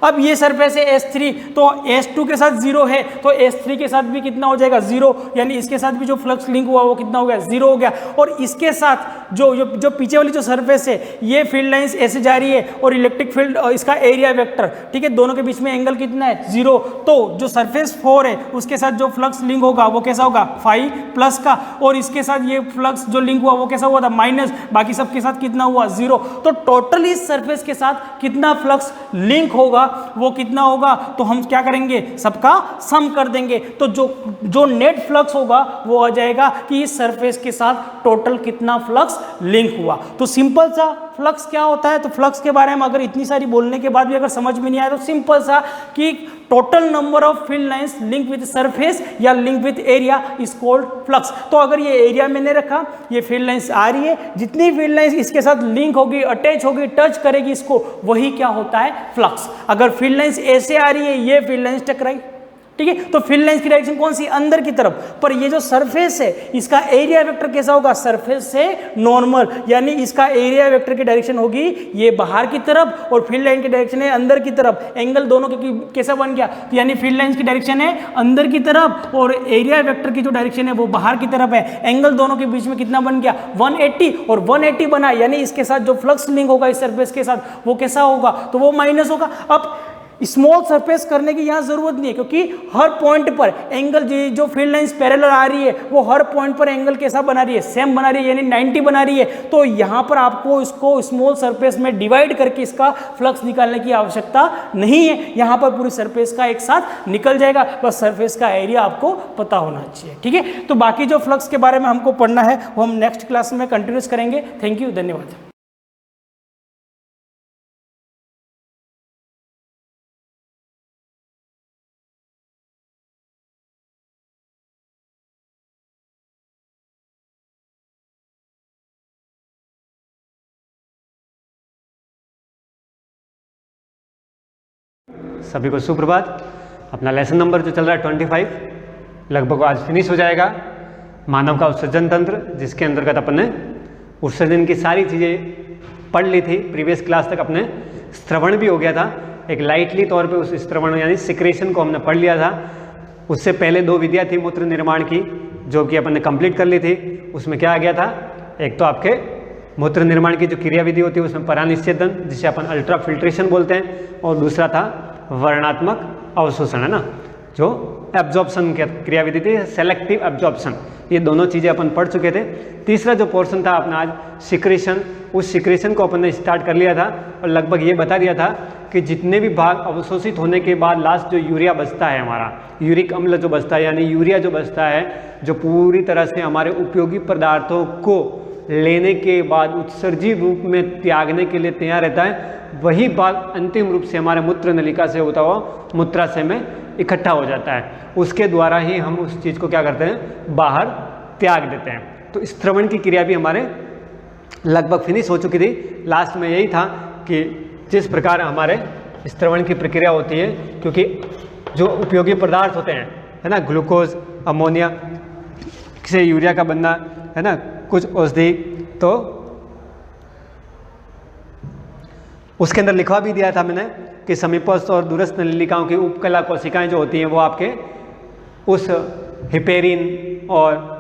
अब ये सरफेस है S3, तो S2 के साथ 0 है, तो S3 के साथ भी कितना हो जाएगा 0, यानी इसके साथ भी जो फ्लक्स लिंक हुआ वो कितना हो गया 0 हो गया। और इसके साथ जो पीछे वाली जो सरफेस है ये फील्ड लाइंस ऐसे जा रही है और इलेक्ट्रिक फील्ड इसका एरिया वेक्टर, ठीक है, दोनों के बीच में एंगल कितना है 0, तो जो सरफेस 4 है उसके साथ जो फ्लक्स लिंक होगा वो कैसा होगा 5 प्लस का, और इसके साथ ये फ्लक्स जो लिंक हुआ वो कैसा हुआ था माइनस, बाकी सब के साथ कितना हुआ 0। तो टोटल इस सरफेस के साथ कितना फ्लक्स लिंक होगा वो कितना होगा, तो हम क्या करेंगे सबका सम कर देंगे, तो जो नेट फ्लक्स होगा वो आ जाएगा कि इस सरफेस के साथ टोटल कितना फ्लक्स लिंक हुआ। तो सिंपल सा फ्लक्स क्या होता है, तो फ्लक्स के बारे में अगर इतनी सारी बोलने के बाद भी अगर समझ में नहीं आया तो सिंपल सा कि total number of field lines link with surface या link with area is called flux. तो अगर ये एरिया मैंने रखा, ये फील्ड लाइंस आ रही है, जितनी फील्ड लाइंस इसके साथ लिंक होगी, अटैच होगी, टच करेगी इसको, वही क्या होता है फ्लक्स। अगर फील्ड लाइंस ऐसे आ रही है, ये फील्ड लाइंस टकराई, ठीक है, तो फील्ड लाइंस की डायरेक्शन कौन सी, अंदर की तरफ, पर ये जो सरफेस है इसका एरिया वेक्टर कैसा होगा, सरफेस से नॉर्मल, यानी इसका एरिया वेक्टर की डायरेक्शन होगी ये बाहर की तरफ और फील्ड लाइन की डायरेक्शन है अंदर की तरफ। एंगल दोनों के कैसा बन गया, तो यानी फील्ड लाइंस की डायरेक्शन है अंदर की तरफ और एरिया वेक्टर की जो डायरेक्शन है वो बाहर की तरफ है। एंगल दोनों के बीच में कितना बन गया 180 और 180 बना, यानी इसके साथ जो फ्लक्स लिंक होगा इस सरफेस के साथ वो कैसा होगा, तो वो माइनस होगा। अब स्मॉल सरफेस करने की यहाँ जरूरत नहीं है, क्योंकि हर पॉइंट पर एंगल जो फील्ड लाइंस पैरेलल आ रही है वो हर पॉइंट पर एंगल कैसा बना रही है, सेम बना रही है, यानी 90 बना रही है। तो यहाँ पर आपको इसको स्मॉल सरफेस में डिवाइड करके इसका फ्लक्स निकालने की आवश्यकता नहीं है, यहाँ पर पूरी सरफेस का एक साथ निकल जाएगा, बस सरफेस का एरिया आपको पता होना चाहिए, ठीक है। तो बाकी जो फ्लक्स के बारे में हमको पढ़ना है वो हम नेक्स्ट क्लास में कंटिन्यूस करेंगे। थैंक यू, धन्यवाद। सभी को सुप्रभात। अपना लेसन नंबर जो चल रहा है 25 लगभग आज फिनिश हो जाएगा। मानव का उत्सर्जन तंत्र, जिसके अंतर्गत अपन ने उत्सर्जन की सारी चीज़ें पढ़ ली थी। प्रीवियस क्लास तक अपने श्रवण भी हो गया था। एक लाइटली तौर पे उस स्त्रवण यानी सिक्रेशन को हमने पढ़ लिया था। उससे पहले 2 विधियाँ थी मूत्र निर्माण की जो कि अपन ने कंप्लीट कर ली थी। उसमें क्या आ गया था, एक तो आपके मूत्र निर्माण की जो क्रिया विधि होती है उसमें परानिषेधन जिसे अपन अल्ट्रा फिल्ट्रेशन बोलते हैं, और दूसरा था वर्णात्मक अवशोषण, है ना, जो एब्जॉर्प्शन क्रिया विधि थी, सेलेक्टिव एब्जॉर्प्शन। ये दोनों चीज़ें अपन पढ़ चुके थे। तीसरा जो पोर्शन था अपना आज सिक्रेशन, उस सिक्रेशन को अपन ने स्टार्ट कर लिया था और लगभग ये बता दिया था कि जितने भी भाग अवशोषित होने के बाद लास्ट जो यूरिया बचता है, हमारा यूरिक अम्ल जो बचता है यानी यूरिया जो बचता है, जो पूरी तरह से हमारे उपयोगी पदार्थों को लेने के बाद उत्सर्जी रूप में त्यागने के लिए तैयार रहता है, वही भाग अंतिम रूप से हमारे मूत्र नलिका से होता हुआ मूत्राशय में इकट्ठा हो जाता है। उसके द्वारा ही हम उस चीज़ को क्या करते हैं, बाहर त्याग देते हैं। तो स्त्रवण की क्रिया भी हमारे लगभग फिनिश हो चुकी थी। लास्ट में यही था कि जिस प्रकार हमारे स्त्रवण की प्रक्रिया होती है, क्योंकि जो उपयोगी पदार्थ होते हैं, है ना, ग्लूकोज, अमोनिया से यूरिया का बनना, है ना, कुछ औषधि, तो उसके अंदर लिखवा भी दिया था मैंने कि समीपस्थ और दूरस्थ नलिकाओं की उपकला कोशिकाएं जो होती हैं वो आपके उस हिपेरिन और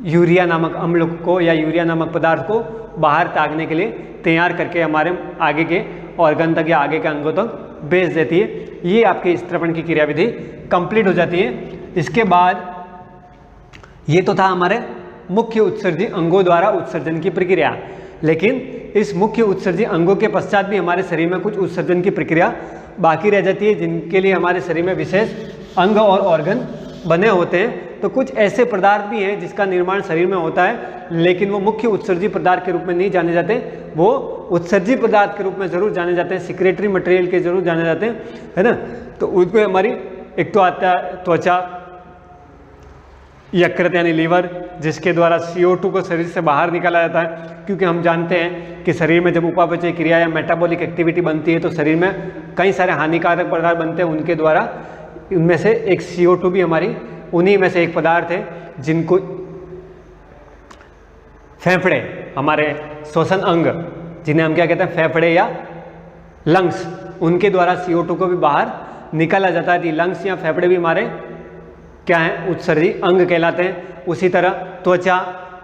यूरिया नामक अम्ल को या यूरिया नामक पदार्थ को बाहर त्यागने के लिए तैयार करके हमारे आगे के ऑर्गन तक या आगे के अंगों तक भेज देती है। ये आपकी स्त्रवण की क्रिया विधि कंप्लीट हो जाती है। इसके बाद ये तो था हमारे मुख्य उत्सर्जी अंगों द्वारा उत्सर्जन की प्रक्रिया, लेकिन इस मुख्य उत्सर्जी अंगों के पश्चात भी हमारे शरीर में कुछ उत्सर्जन की प्रक्रिया बाकी रह जाती है, जिनके लिए हमारे शरीर में विशेष अंग और ऑर्गन बने होते हैं। तो कुछ ऐसे पदार्थ भी हैं जिसका निर्माण शरीर में होता है, लेकिन वो मुख्य उत्सर्जी पदार्थ के रूप में नहीं जाने जाते, वो उत्सर्जी पदार्थ के रूप में जरूर जाने जाते हैं, सिक्रेटरी मटेरियल के जरूर जाने जाते हैं, है ना। तो उसमें हमारी एक तो आता है त्वचा, यकृत यानी लीवर, जिसके द्वारा CO2 को शरीर से बाहर निकाला जाता है, क्योंकि हम जानते हैं कि शरीर में जब उपापचय क्रिया या मेटाबॉलिक एक्टिविटी बनती है तो शरीर में कई सारे हानिकारक पदार्थ बनते हैं, उनके द्वारा उनमें से एक CO2 भी हमारी उन्हीं में से एक पदार्थ है, जिनको फेफड़े, हमारे श्वसन अंग जिन्हें हम क्या कहते हैं, फेफड़े या लंग्स, उनके द्वारा CO2 को भी बाहर निकाला जाता है। लंग्स या फेफड़े भी हमारे क्या है, उत्सर्जी अंग कहलाते हैं। उसी तरह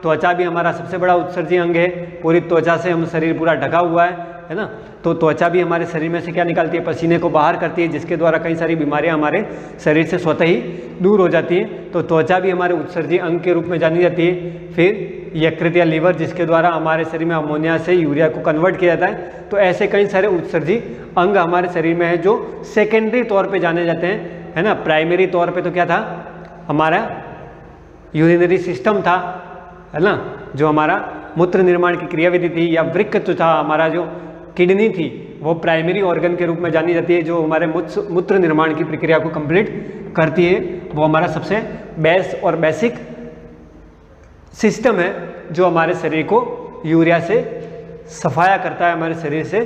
त्वचा भी हमारा सबसे बड़ा उत्सर्जी अंग है। पूरी त्वचा से हम शरीर पूरा ढका हुआ है ना। तो त्वचा भी हमारे शरीर में से क्या निकालती है, पसीने को बाहर करती है, जिसके द्वारा कई सारी बीमारियां हमारे शरीर से स्वतः ही दूर हो जाती हैं। तो त्वचा भी हमारे उत्सर्जी अंग के रूप में जानी जाती है। फिर यकृत या लीवर, जिसके द्वारा हमारे शरीर में अमोनिया से यूरिया को कन्वर्ट किया जाता है। तो ऐसे कई सारे उत्सर्जी अंग हमारे शरीर में है जो सेकेंडरी तौर पर जाने जाते हैं, है ना। प्राइमरी तौर पर तो क्या था, हमारा यूरिनरी सिस्टम था, है ना, जो हमारा मूत्र निर्माण की क्रिया विधि थी, या वृक्क तो था, हमारा जो किडनी थी वो प्राइमरी ऑर्गन के रूप में जानी जाती है, जो हमारे मूत्र निर्माण की प्रक्रिया को कंप्लीट करती है। वो हमारा सबसे बेस्ट और बेसिक सिस्टम है जो हमारे शरीर को यूरिया से सफाया करता है, हमारे शरीर से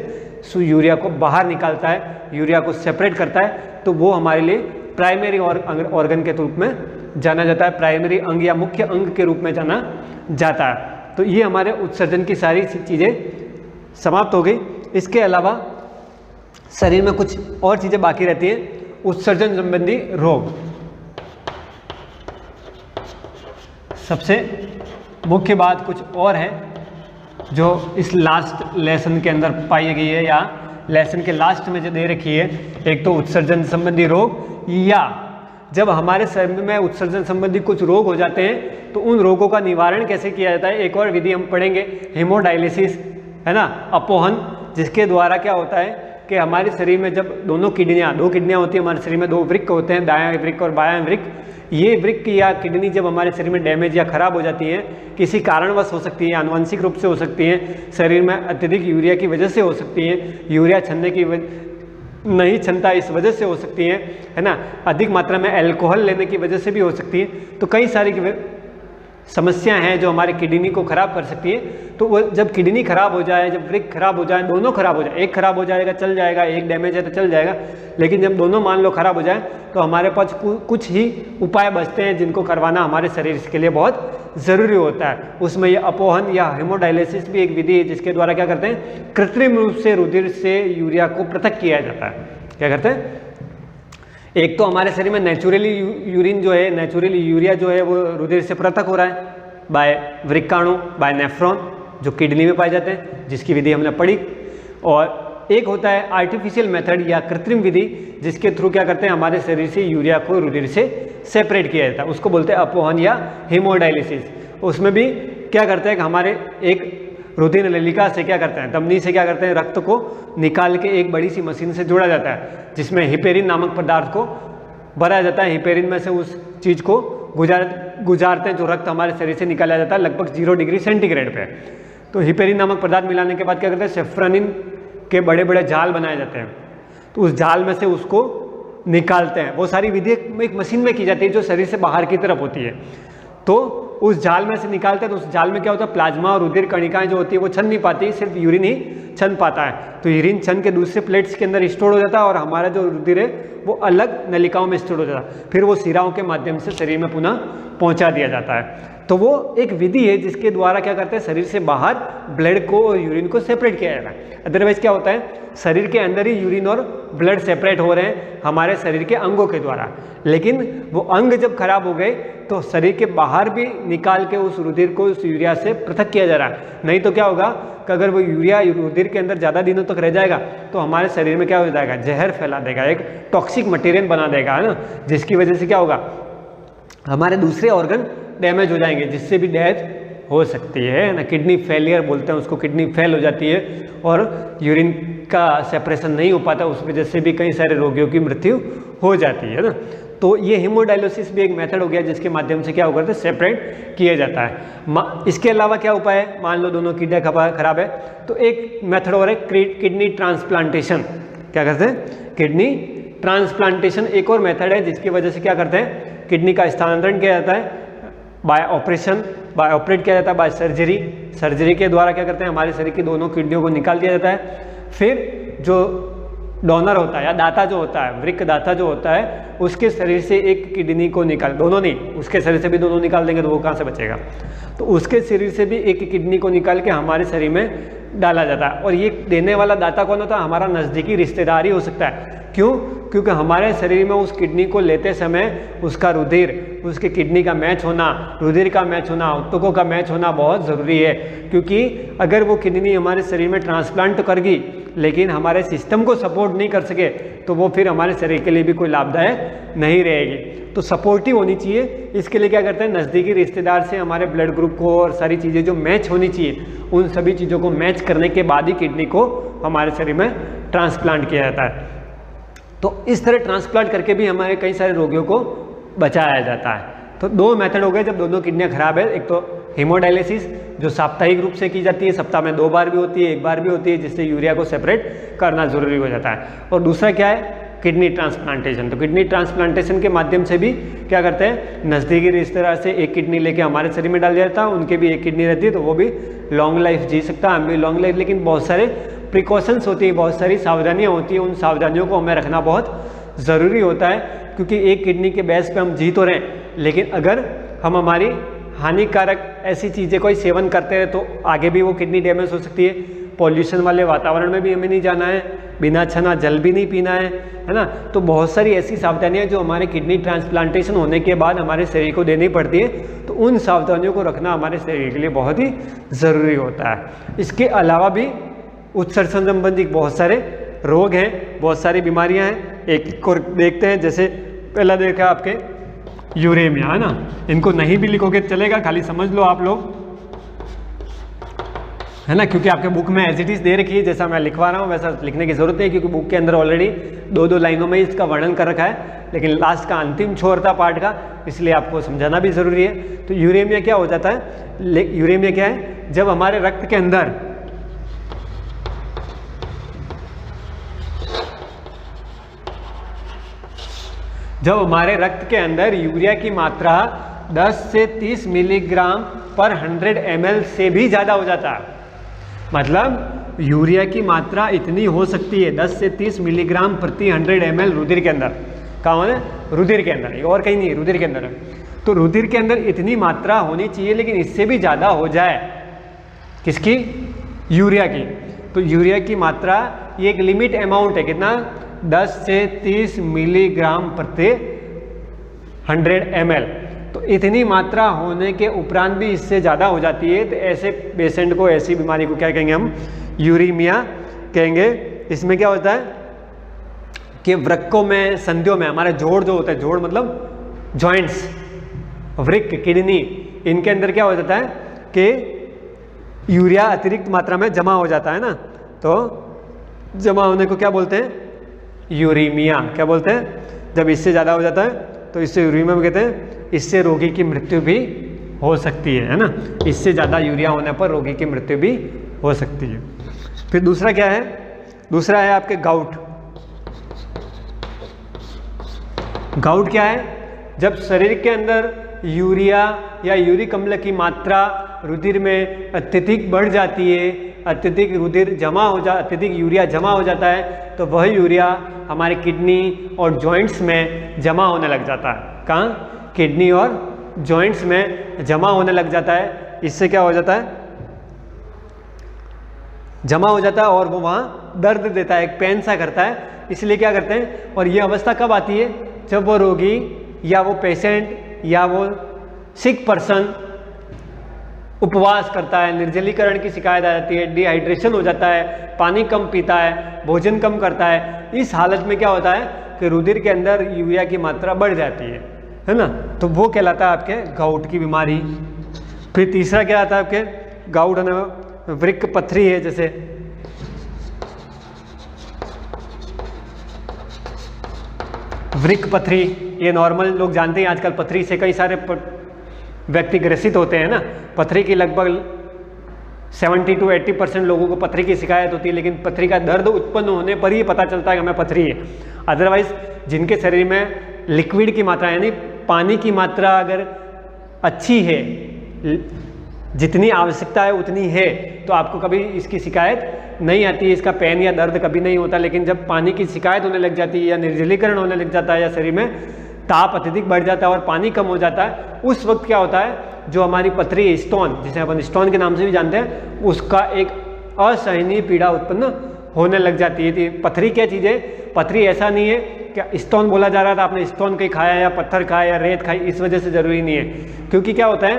यूरिया को बाहर निकालता है, यूरिया को सेपरेट करता है। तो वो हमारे लिए प्राइमरी ऑर्गन के रूप में जाना जाता है, प्राइमरी अंग या मुख्य अंग के रूप में जाना जाता है। तो ये हमारे उत्सर्जन की सारी चीज़ें समाप्त हो गई। इसके अलावा शरीर में कुछ और चीज़ें बाकी रहती हैं, उत्सर्जन संबंधी रोग। सबसे मुख्य बात कुछ और है जो इस लास्ट लेसन के अंदर पाई गई है, या लेसन के लास्ट में जो दे रखी है। एक तो उत्सर्जन संबंधी रोग, या जब हमारे शरीर में उत्सर्जन संबंधी कुछ रोग हो जाते हैं तो उन रोगों का निवारण कैसे किया जाता है। एक और विधि हम पढ़ेंगे, हेमोडायलिसिस, है ना, अपोहन, जिसके द्वारा क्या होता है कि हमारे शरीर में जब दो किडनियाँ होती हैं, हमारे शरीर में 2 वृक्क होते हैं, दायां वृक्क और बायां वृक्क। ये वृक्क या किडनी जब हमारे शरीर में डैमेज या खराब हो जाती हैं, किसी कारणवश हो सकती है, आनुवंशिक रूप से हो सकती हैं, शरीर में अत्यधिक यूरिया की वजह से हो सकती हैं, यूरिया छनने की नहीं क्षमता इस वजह से हो सकती है ना, अधिक मात्रा में अल्कोहल लेने की वजह से भी हो सकती है। तो कई सारी समस्याएं हैं जो हमारे किडनी को खराब कर सकती है। तो वो जब किडनी खराब हो जाए, जब वृक्क खराब हो जाए, दोनों खराब हो जाए, एक खराब हो जाएगा चल जाएगा, एक डैमेज है तो चल जाएगा, लेकिन जब दोनों मान लो खराब हो जाए तो हमारे पास कुछ ही उपाय बचते हैं जिनको करवाना हमारे शरीर के लिए बहुत ज़रूरी होता है। उसमें ये अपोहन या हेमोडायलिसिस भी एक विधि है, जिसके द्वारा क्या करते हैं, कृत्रिम रूप से रुधिर से यूरिया को पृथक किया जाता है। क्या करते हैं, एक तो हमारे शरीर में नेचुरली यूरिन जो है, नेचुरली यूरिया जो है वो रुधिर से पृथक हो रहा है बाय वृक्काणु, बाय नेफ्रॉन, जो किडनी में पाए जाते हैं, जिसकी विधि हमने पढ़ी। और एक होता है आर्टिफिशियल मेथड या कृत्रिम विधि, जिसके थ्रू क्या करते हैं, हमारे शरीर से यूरिया को रुधिर से सेपरेट किया जाता है, उसको बोलते हैं अपवहन या हेमोडायलिसिस। उसमें भी क्या करते हैं कि हमारे एक रुधिर नलिका से क्या करते हैं, धमनी से क्या करते हैं, रक्त को निकाल के एक बड़ी सी मशीन से जोड़ा जाता है, जिसमें हिपेरिन नामक पदार्थ को भरा जाता है। हिपेरिन में से उस चीज़ को गुजारते हैं, जो रक्त हमारे शरीर से निकाला जाता है लगभग 0 डिग्री सेंटीग्रेड पे। तो हिपेरिन नामक पदार्थ मिलाने के बाद क्या करते हैं, सेफ्रोनिन के बड़े बड़े जाल बनाए जाते हैं, तो उस जाल में से उसको निकालते हैं। वो सारी विधि एक मशीन में की जाती है जो शरीर से बाहर की तरफ होती है। तो उस जाल में से निकालते हैं, तो उस जाल में क्या होता है, प्लाज्मा और रुधिर कणिकाएं जो होती है वो छन नहीं पाती, सिर्फ यूरिन ही छन पाता है। तो यूरिन छन के दूसरे प्लेट्स के अंदर स्टोर हो जाता है और हमारा जो रुधिर है वो अलग नलिकाओं में स्टोर हो जाता है, फिर वो सिराओं के माध्यम से शरीर में पुनः पहुंचा दिया जाता है। तो वो एक विधि है जिसके द्वारा क्या करते हैं, शरीर से बाहर ब्लड को और यूरिन को सेपरेट किया जाता है। अदरवाइज क्या होता है, शरीर के अंदर ही यूरिन और ब्लड सेपरेट हो रहे हैं हमारे शरीर के अंगों के द्वारा, लेकिन वो अंग जब खराब हो गए तो शरीर के बाहर भी निकाल के उस रुधिर को उस यूरिया से पृथक किया जा रहा है। नहीं तो क्या होगा कि अगर वो यूरिया रुधिर के अंदर ज़्यादा दिनों तक रह जाएगा तो हमारे शरीर में क्या हो जाएगा, जहर फैला देगा, एक टॉक्सिक मटेरियल बना देगा, है ना, जिसकी वजह से क्या होगा, हमारे दूसरे ऑर्गन डैमेज हो जाएंगे, जिससे भी डेथ हो सकती है ना। किडनी फेलियर बोलते हैं उसको, किडनी फेल हो जाती है और यूरिन का सेपरेशन नहीं हो पाता, उस वजह से भी कई सारे रोगियों की मृत्यु हो जाती है ना। तो ये हेमोडायलिसिस भी एक मेथड हो गया जिसके माध्यम से क्या होगा, तो सेपरेट किया जाता है। इसके अलावा क्या उपाय है, मान लो दोनों किडनी खराब है तो एक मेथड और है किडनी ट्रांसप्लांटेशन। क्या करते हैं, किडनी ट्रांसप्लांटेशन एक और मेथड है जिसकी वजह से क्या करते हैं, किडनी का स्थानांतरण किया जाता है बाय ऑपरेशन, बाय ऑपरेट किया जाता है, बाय सर्जरी। सर्जरी के द्वारा क्या करते हैं, हमारे शरीर की दोनों किडनियों को निकाल दिया जाता है। फिर जो डोनर होता है या दाता जो होता है, वृक्क दाता जो होता है, उसके शरीर से एक किडनी को निकाल, दोनों नहीं, उसके शरीर से भी दोनों निकाल देंगे तो वो कहाँ से बचेगा, तो उसके शरीर से भी एक किडनी को निकाल के हमारे शरीर में डाला जाता है। और ये देने वाला दाता कौन होता है, हमारा नज़दीकी रिश्तेदार ही हो सकता है। क्यों, क्योंकि हमारे शरीर में उस किडनी को लेते समय उसका रुधिर, उसके किडनी का मैच होना, रुधिर का मैच होना, ऊतकों का मैच होना बहुत ज़रूरी है। क्योंकि अगर वो किडनी हमारे शरीर में ट्रांसप्लांट तो करगी लेकिन हमारे सिस्टम को सपोर्ट नहीं कर सके तो वो फिर हमारे शरीर के लिए भी कोई लाभदायक नहीं रहेगी। तो सपोर्टिव होनी चाहिए। इसके लिए क्या करते हैं, नज़दीकी रिश्तेदार से हमारे ब्लड ग्रुप को और सारी चीज़ें जो मैच होनी चाहिए, उन सभी चीज़ों को मैच करने के बाद ही किडनी को हमारे शरीर में ट्रांसप्लांट किया जाता है। तो इस तरह ट्रांसप्लांट करके भी हमारे कई सारे रोगियों को बचाया जाता है। तो दो मेथड हो गए जब दोनों किडनियाँ खराब है। एक तो हेमोडायलिसिस जो साप्ताहिक रूप से की जाती है, सप्ताह में 2 बार भी होती है, 1 बार भी होती है, जिससे यूरिया को सेपरेट करना जरूरी हो जाता है। और दूसरा क्या है, किडनी ट्रांसप्लांटेशन। तो किडनी ट्रांसप्लांटेशन के माध्यम से भी क्या करते हैं, नज़दीकी रिश्तेदार से एक किडनी लेके हमारे शरीर में डाल दिया जाता है, उनके भी एक किडनी रहती है तो वो भी लॉन्ग लाइफ जी सकता है, हम भी लॉन्ग लाइफ। लेकिन बहुत सारे प्रिकॉशंस होती है, बहुत सारी सावधानियाँ होती हैं, उन सावधानियों को हमें रखना बहुत ज़रूरी होता है। क्योंकि एक किडनी के बेस पे हम जी तो रहे हैं, लेकिन अगर हम हमारी हानिकारक ऐसी चीज़ें कोई सेवन करते हैं तो आगे भी वो किडनी डैमेज हो सकती है। पॉल्यूशन वाले वातावरण में भी हमें नहीं जाना है, बिना छना जल भी नहीं पीना है ना। तो बहुत सारी ऐसी सावधानियां जो हमारे किडनी ट्रांसप्लांटेशन होने के बाद हमारे शरीर को देनी पड़ती है, तो उन सावधानियों को रखना हमारे शरीर के लिए बहुत ही ज़रूरी होता है। इसके अलावा भी उत्सर्जन संबंधी बहुत सारे रोग हैं, बहुत सारी बीमारियां हैं। एक को देखते हैं, जैसे पहला देखा आपके यूरेमिया, है ना। इनको नहीं भी लिखोगे चलेगा, खाली समझ लो आप लोग, है ना, क्योंकि आपके बुक में एज इट इज़ दे रखी है, जैसा मैं लिखवा रहा हूँ वैसा लिखने की ज़रूरत नहीं, क्योंकि बुक के अंदर ऑलरेडी 2-2 लाइनों में इसका वर्णन कर रखा है। लेकिन लास्ट का अंतिम छोर था पार्ट का, इसलिए आपको समझाना भी ज़रूरी है। तो यूरेमिया क्या हो जाता है, यूरेमिया क्या है, जब हमारे रक्त के अंदर यूरिया की मात्रा 10 से 30 मिलीग्राम पर 100 ml से भी ज़्यादा हो जाता है। मतलब यूरिया की मात्रा इतनी हो सकती है 10 से 30 मिलीग्राम प्रति 100 ml रुधिर के अंदर। कहाँ है, रुधिर के अंदर, ये और कहीं नहीं, रुधिर के अंदर है। तो रुधिर के अंदर इतनी मात्रा होनी चाहिए, लेकिन इससे भी ज़्यादा हो जाए किसकी, यूरिया की, तो यूरिया की मात्रा ये एक लिमिट अमाउंट है, कितना 10 से 30 मिलीग्राम प्रति 100 ml। तो इतनी मात्रा होने के उपरांत भी इससे ज़्यादा हो जाती है तो ऐसे पेशेंट को, ऐसी बीमारी को क्या कहेंगे हम, यूरीमिया कहेंगे। इसमें क्या होता है कि वृक्कों में, संधियों में, हमारे जोड़ जो होता है, जोड़ मतलब जॉइंट्स, वृक्क, किडनी, इनके अंदर क्या हो जाता है कि यूरिया अतिरिक्त मात्रा में जमा हो जाता है ना, तो जमा होने को क्या बोलते हैं, यूरीमिया। क्या बोलते हैं, जब इससे ज़्यादा हो जाता है तो इससे यूरीमिया में कहते हैं। इससे रोगी की मृत्यु भी हो सकती है ना, इससे ज़्यादा यूरिया होने पर रोगी की मृत्यु भी हो सकती है। फिर दूसरा क्या है, दूसरा है आपके गाउट। गाउट क्या है, जब शरीर के अंदर यूरिया या यूरिक अम्ल की मात्रा रुधिर में अत्यधिक बढ़ जाती है, अत्यधिक रुधिर जमा हो जा अत्यधिक यूरिया जमा हो जाता है, तो वह यूरिया हमारे किडनी और जॉइंट्स में जमा होने लग जाता है। कहाँ, किडनी और जॉइंट्स में जमा होने लग जाता है। इससे क्या हो जाता है, जमा हो जाता है और वो वहाँ दर्द देता है, एक पेन सा करता है। इसलिए क्या करते हैं, और ये अवस्था कब आती है, जब वो रोगी या वो पेशेंट या वो सिक पर्सन उपवास करता है, निर्जलीकरण की शिकायत आ जाती है, डिहाइड्रेशन हो जाता है, पानी कम पीता है, भोजन कम करता है। इस हालत में क्या होता है कि रुधिर के अंदर यूरिया की मात्रा बढ़ जाती है ना, तो वो कहलाता है आपके गाउट की बीमारी। फिर तीसरा क्या आता है आपके गाउट होने में, वृक्क पथरी है, जैसे वृक्क पथरी, ये नॉर्मल लोग जानते हैं। आजकल पथरी से कई सारे व्यक्ति ग्रसित होते हैं ना। पथरी की लगभग 70 to 80% लोगों को पथरी की शिकायत होती है, लेकिन पथरी का दर्द उत्पन्न होने पर ही पता चलता है कि हमें पथरी है। अदरवाइज जिनके शरीर में लिक्विड की मात्रा यानी पानी की मात्रा अगर अच्छी है, जितनी आवश्यकता है उतनी है, तो आपको कभी इसकी शिकायत नहीं आती है, इसका पेन या दर्द कभी नहीं होता। लेकिन जब पानी की शिकायत होने लग जाती है या निर्जलीकरण होने लग जाता है या शरीर में ताप अत्यधिक बढ़ जाता है और पानी कम हो जाता है, उस वक्त क्या होता है, जो हमारी पथरी है, स्टोन, जिसे अपन स्टोन के नाम से भी जानते हैं, उसका एक असहनीय पीड़ा उत्पन्न होने लग जाती है। तो पथरी क्या चीज़ है, पथरी ऐसा नहीं है कि स्टोन बोला जा रहा था, आपने स्टोन कहीं खाया या पत्थर खाया या रेत खाई, इस वजह से ज़रूरी नहीं है। क्योंकि क्या होता है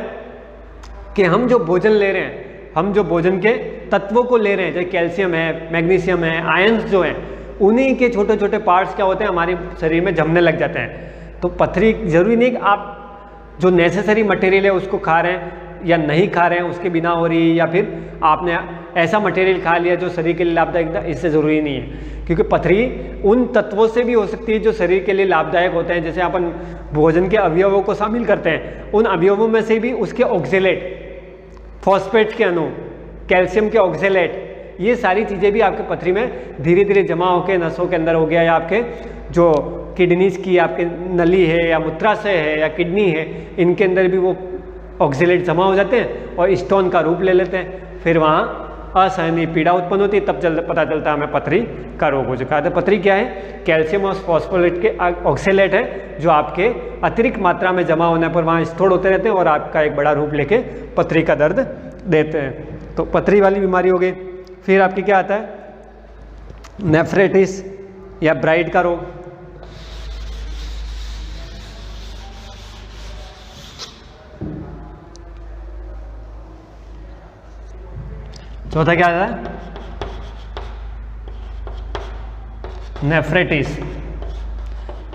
कि हम जो भोजन ले रहे हैं, हम जो भोजन के तत्वों को ले रहे हैं, जैसे कैल्शियम है, मैग्नीशियम है, आयंस जो हैं, उन्हीं के छोटे छोटे पार्ट्स क्या होते हैं, हमारे शरीर में जमने लग जाते हैं। तो पथरी ज़रूरी नहीं कि आप जो नेसेसरी मटेरियल है उसको खा रहे हैं या नहीं खा रहे हैं, उसके बिना हो रही है, या फिर आपने ऐसा मटेरियल खा लिया जो शरीर के लिए लाभदायक था, इससे ज़रूरी नहीं है। क्योंकि पथरी उन तत्वों से भी हो सकती है जो शरीर के लिए लाभदायक होते हैं। जैसे अपन भोजन के अवयवों को शामिल करते हैं, उन अवयवों में से भी उसके ऑक्जेलेट, फॉस्फेट के अणु, कैल्शियम के ऑक्जेलेट, ये सारी चीज़ें भी आपके पथरी में धीरे धीरे जमा होकर नसों के अंदर हो गया, या आपके जो किडनीज की आपके नली है या मूत्राशय है या किडनी है, इनके अंदर भी वो ऑक्जेलेट जमा हो जाते हैं और स्टोन का रूप ले लेते हैं। फिर वहाँ असहनीय पीड़ा उत्पन्न होती है, तब पता चलता है हमें पथरी का रोग हो चुका है। तो पथरी क्या है, कैल्शियम और फॉस्फोरेट के ऑक्जेलेट है जो आपके अतिरिक्त मात्रा में जमा होने पर वहाँ स्टोर होते रहते हैं और आपका एक बड़ा रूप लेके पथरी का दर्द देते हैं। तो पथरी वाली बीमारी हो गई। फिर आपकी क्या आता है, नेफ्रेटिस या ब्राइट का रोग। चौथा क्या आता है, नेफ्रेटिस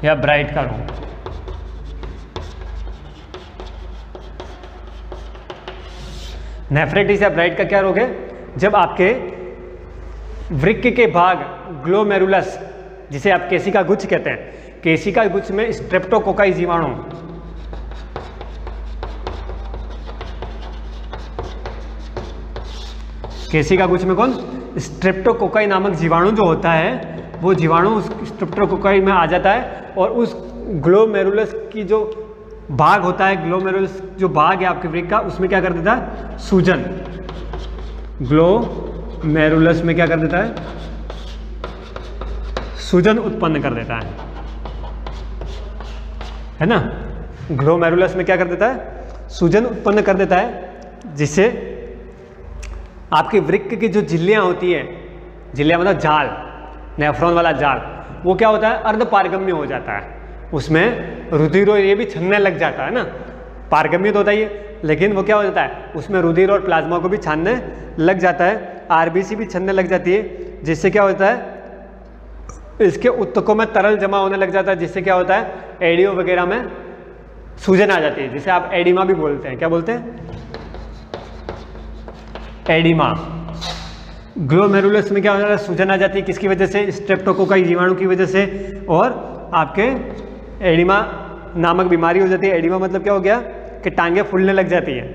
या ब्राइट का रोग। नेफ्रेटिस या ब्राइट का क्या रोग है, जब आपके वृक्क के भाग ग्लोमेरुलस, जिसे आप केशिका गुच्छ कहते हैं, केशिका गुच्छ में स्ट्रेप्टोकोकाई जीवाणु, केशिका गुच्छ में कौन, स्ट्रेप्टोकोकाई नामक जीवाणु जो होता है, वो जीवाणु उस स्ट्रेप्टोकोकाई में आ जाता है और उस ग्लोमेरुलस की जो भाग होता है, ग्लोमेरुलस जो भाग है आपके वृक्क का, उसमें क्या कर देता है, सूजन, ग्लोमेरुलस में क्या कर देता है, सूजन उत्पन्न कर देता है ना। ग्लोमेरुलस में क्या कर देता है, सूजन उत्पन्न कर देता है, जिससे आपके वृक्क की जो झिल्लियां होती हैं झिल्लियाँ मतलब जाल, नेफ्रॉन वाला जाल, वो क्या होता है अर्ध पारगम्य हो जाता है, उसमें रुधिर और ये भी छनने लग जाता है ना, पारगम्य तो होता ही है, लेकिन वो क्या हो जाता है उसमें रुधिर और प्लाज्मा को भी छानने लग जाता है, आरबीसी भी छनने लग जाती है, जिससे क्या होता है इसके उत्तकों में तरल जमा होने लग जाता है, जिससे क्या होता है एडियो वगैरह में सूजन आ जाती है, जिसे आप एडिमा भी बोलते हैं। क्या बोलते हैं? एडिमा। ग्लोमेरुलस में क्या हो जाता है सूजन आ जाती है, किसकी वजह से? स्ट्रेप्टोकोकाई जीवाणु की वजह से, और आपके एडिमा नामक बीमारी हो जाती है। एडिमा मतलब क्या हो गया कि टांगे फूलने लग जाती है,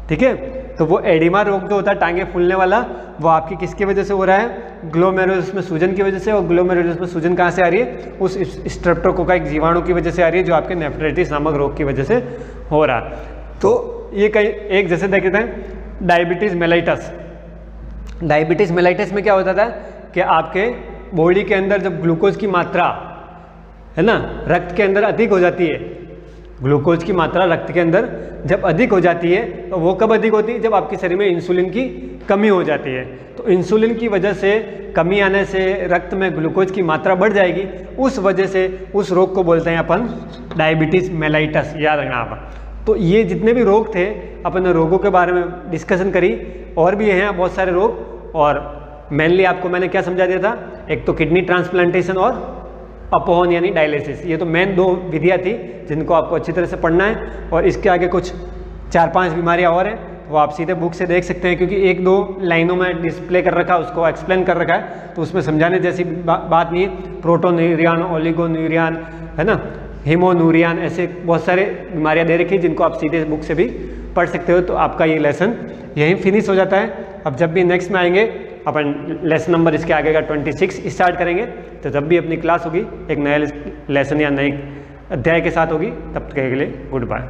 ठीक है। तो वो एडिमा रोग जो होता है टांगे फूलने वाला, वो आपकी किसकी वजह से हो रहा है? ग्लोमेरुलस में सूजन की वजह से। और ग्लोमेरुलस में सूजन कहाँ से आ रही है? उस स्ट्रेप्टोकोकाई जीवाणु की वजह से आ रही है, जो आपके नेफ्राइटिस नामक रोग की वजह से हो रहा है। तो ये कहीं एक जैसे देखते हैं डायबिटीज मेलाइटस। डायबिटीज मेलाइटस में क्या होता था कि आपके बॉडी के अंदर जब ग्लूकोज की मात्रा है ना रक्त के अंदर अधिक हो जाती है, ग्लूकोज की मात्रा रक्त के अंदर जब अधिक हो जाती है, तो वो कब अधिक होती है? जब आपके शरीर में इंसुलिन की कमी हो जाती है। तो इंसुलिन की वजह से कमी आने से रक्त में ग्लूकोज की मात्रा बढ़ जाएगी, उस वजह से उस रोग को बोलते हैं अपन डायबिटीज मेलाइटस, याद रखना आप। तो ये जितने भी रोग थे अपन ने रोगों के बारे में डिस्कशन करी, और भी हैं बहुत सारे रोग, और मेनली आपको मैंने क्या समझा दिया था, एक तो किडनी ट्रांसप्लांटेशन और अपोहन यानी डायलिसिस। ये तो मेन दो विधियाँ थी जिनको आपको अच्छी तरह से पढ़ना है, और इसके आगे कुछ 4-5 बीमारियाँ और हैं, वो आप सीधे बुक से देख सकते हैं, क्योंकि 1-2 लाइनों में डिस्प्ले कर रखा है, उसको एक्सप्लेन कर रखा है, तो उसमें समझाने जैसी बात नहीं है। प्रोटोन्यूरियान, ओलिगोन्यूरियान, है ना, हीमोन्यूरियान, ऐसे बहुत सारे बीमारियाँ दे रखी हैं जिनको आप सीधे बुक से भी पढ़ सकते हो। तो आपका ये लेसन यहीं फिनिश हो जाता है। अब जब भी नेक्स्ट में आएंगे अपन लेसन नंबर इसके आगे का 26 स्टार्ट करेंगे, तो जब भी अपनी क्लास होगी एक नया लेसन या नए अध्याय के साथ होगी। तब तक के लिए goodbye.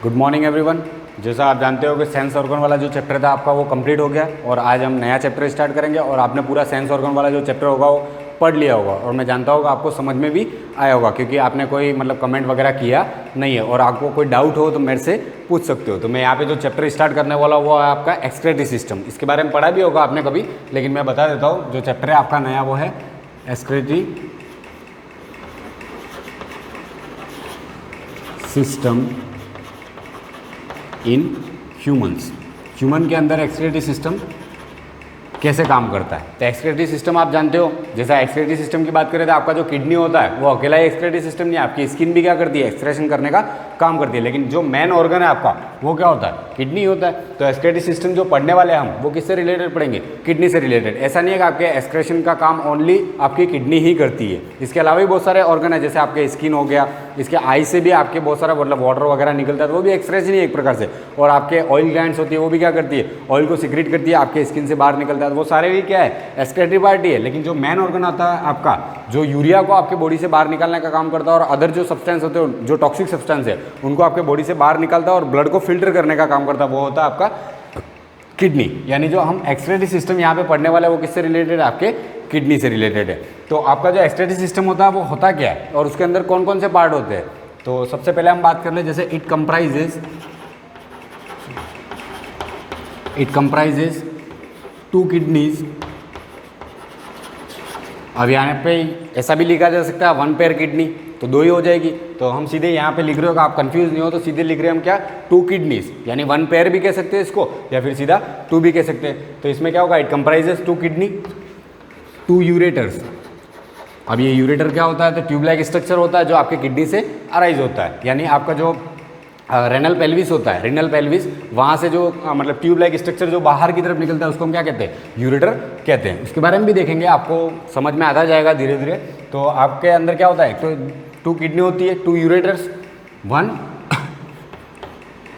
Good morning everyone. जैसा आप जानते हो कि सेंस ऑर्गन वाला जो चैप्टर था आपका वो कंप्लीट हो गया, और आज हम नया चैप्टर स्टार्ट करेंगे, और आपने पूरा सेंस ऑर्गन वाला जो चैप्टर होगा वो पढ़ लिया होगा, और मैं जानता हूँ आपको समझ में भी आया होगा, क्योंकि आपने कोई मतलब कमेंट वगैरह किया नहीं है, और आपको कोई डाउट हो तो मेरे से पूछ सकते हो। तो मैं यहाँ पे जो चैप्टर स्टार्ट करने वाला वो है आपका एक्सक्रीटरी सिस्टम। इसके बारे में पढ़ा भी होगा आपने कभी, लेकिन मैं बता देता हूँ। जो चैप्टर है आपका नया वो है excretory system in humans. Human के अंदर एक्सक्रीटरी सिस्टम कैसे काम करता है। तो एक्सक्रीटरी सिस्टम आप जानते हो, जैसा एक्सक्रीटरी सिस्टम की बात करें तो आपका जो किडनी होता है वो अकेला ही एक्सक्रीटरी सिस्टम नहीं है, आपकी स्किन भी क्या करती है, एक्सक्रेशन करने का काम करती है। लेकिन जो मेन ऑर्गन है आपका वो क्या होता है, किडनी होता है। तो एक्सक्रीटरी सिस्टम जो पढ़ने वाले हैं हम वो किससे रिलेटेड पढ़ेंगे, किडनी से रिलेटेड। ऐसा नहीं है कि आपके एक्सक्रेशन का काम ओनली आपकी किडनी ही करती है, इसके अलावा भी बहुत सारे ऑर्गन है, जैसे आपके स्किन हो गया, इसके आई से भी आपके बहुत सारा मतलब वाटर वगैरह निकलता है, तो वो भी एक्सक्रेशन ही एक प्रकार से। और आपके ऑयल ग्लैंड्स होती है, वो भी क्या करती है, ऑयल को सिक्रेट करती है, आपके स्किन से बाहर निकलता है, तो वो सारे भी क्या है, एक्सक्रीटरी पार्ट ही है। लेकिन जो मेन ऑर्गन आता है आपका, जो यूरिया को आपके बॉडी से बाहर निकालने का काम करता है, और अदर जो सब्सटेंस होते हैं, जो टॉक्सिक सब्सटेंस है, उनको आपके बॉडी से बाहर निकालता है और ब्लड को फिल्टर करने का काम करता है, वो होता है आपका किडनी। यानी जो हम एक्सक्रीटरी सिस्टम यहाँ पे पढ़ने वाले हैं वो किससे रिलेटेड है, आपके किडनी से रिलेटेड है। तो आपका जो एक्सक्रीटरी सिस्टम होता है वो होता क्या है, और उसके अंदर कौन कौन से पार्ट होते हैं। तो सबसे पहले हम बात कर ले, जैसे इट कंप्राइजेज 2 किडनीज। अब यहाँ पे ऐसा भी लिखा जा सकता है 1 पेयर किडनी, तो 2 ही हो जाएगी। तो हम सीधे यहाँ पे लिख रहे हो कि आप कंफ्यूज नहीं हो, तो सीधे लिख रहे हैं हम क्या, 2 किडनीज, यानी 1 पेयर भी कह सकते हैं इसको, या फिर सीधा 2 भी कह सकते हैं। तो इसमें क्या होगा, इट कंप्राइजेज 2 किडनी 2 यूरेटर्स। अब ये यूरेटर क्या होता है, तो ट्यूब लाइक स्ट्रक्चर होता है जो आपके किडनी से अराइज होता है। यानी आपका जो रेनल पेल्विस होता है, रेनल पेल्विस, वहाँ से जो मतलब ट्यूब लाइक स्ट्रक्चर जो बाहर की तरफ निकलता है उसको हम क्या कहते हैं, यूरेटर कहते हैं। उसके बारे में भी देखेंगे, आपको समझ में आता जाएगा धीरे धीरे। तो आपके अंदर क्या होता है, तो 2 किडनी होती है, 2 ureters, 1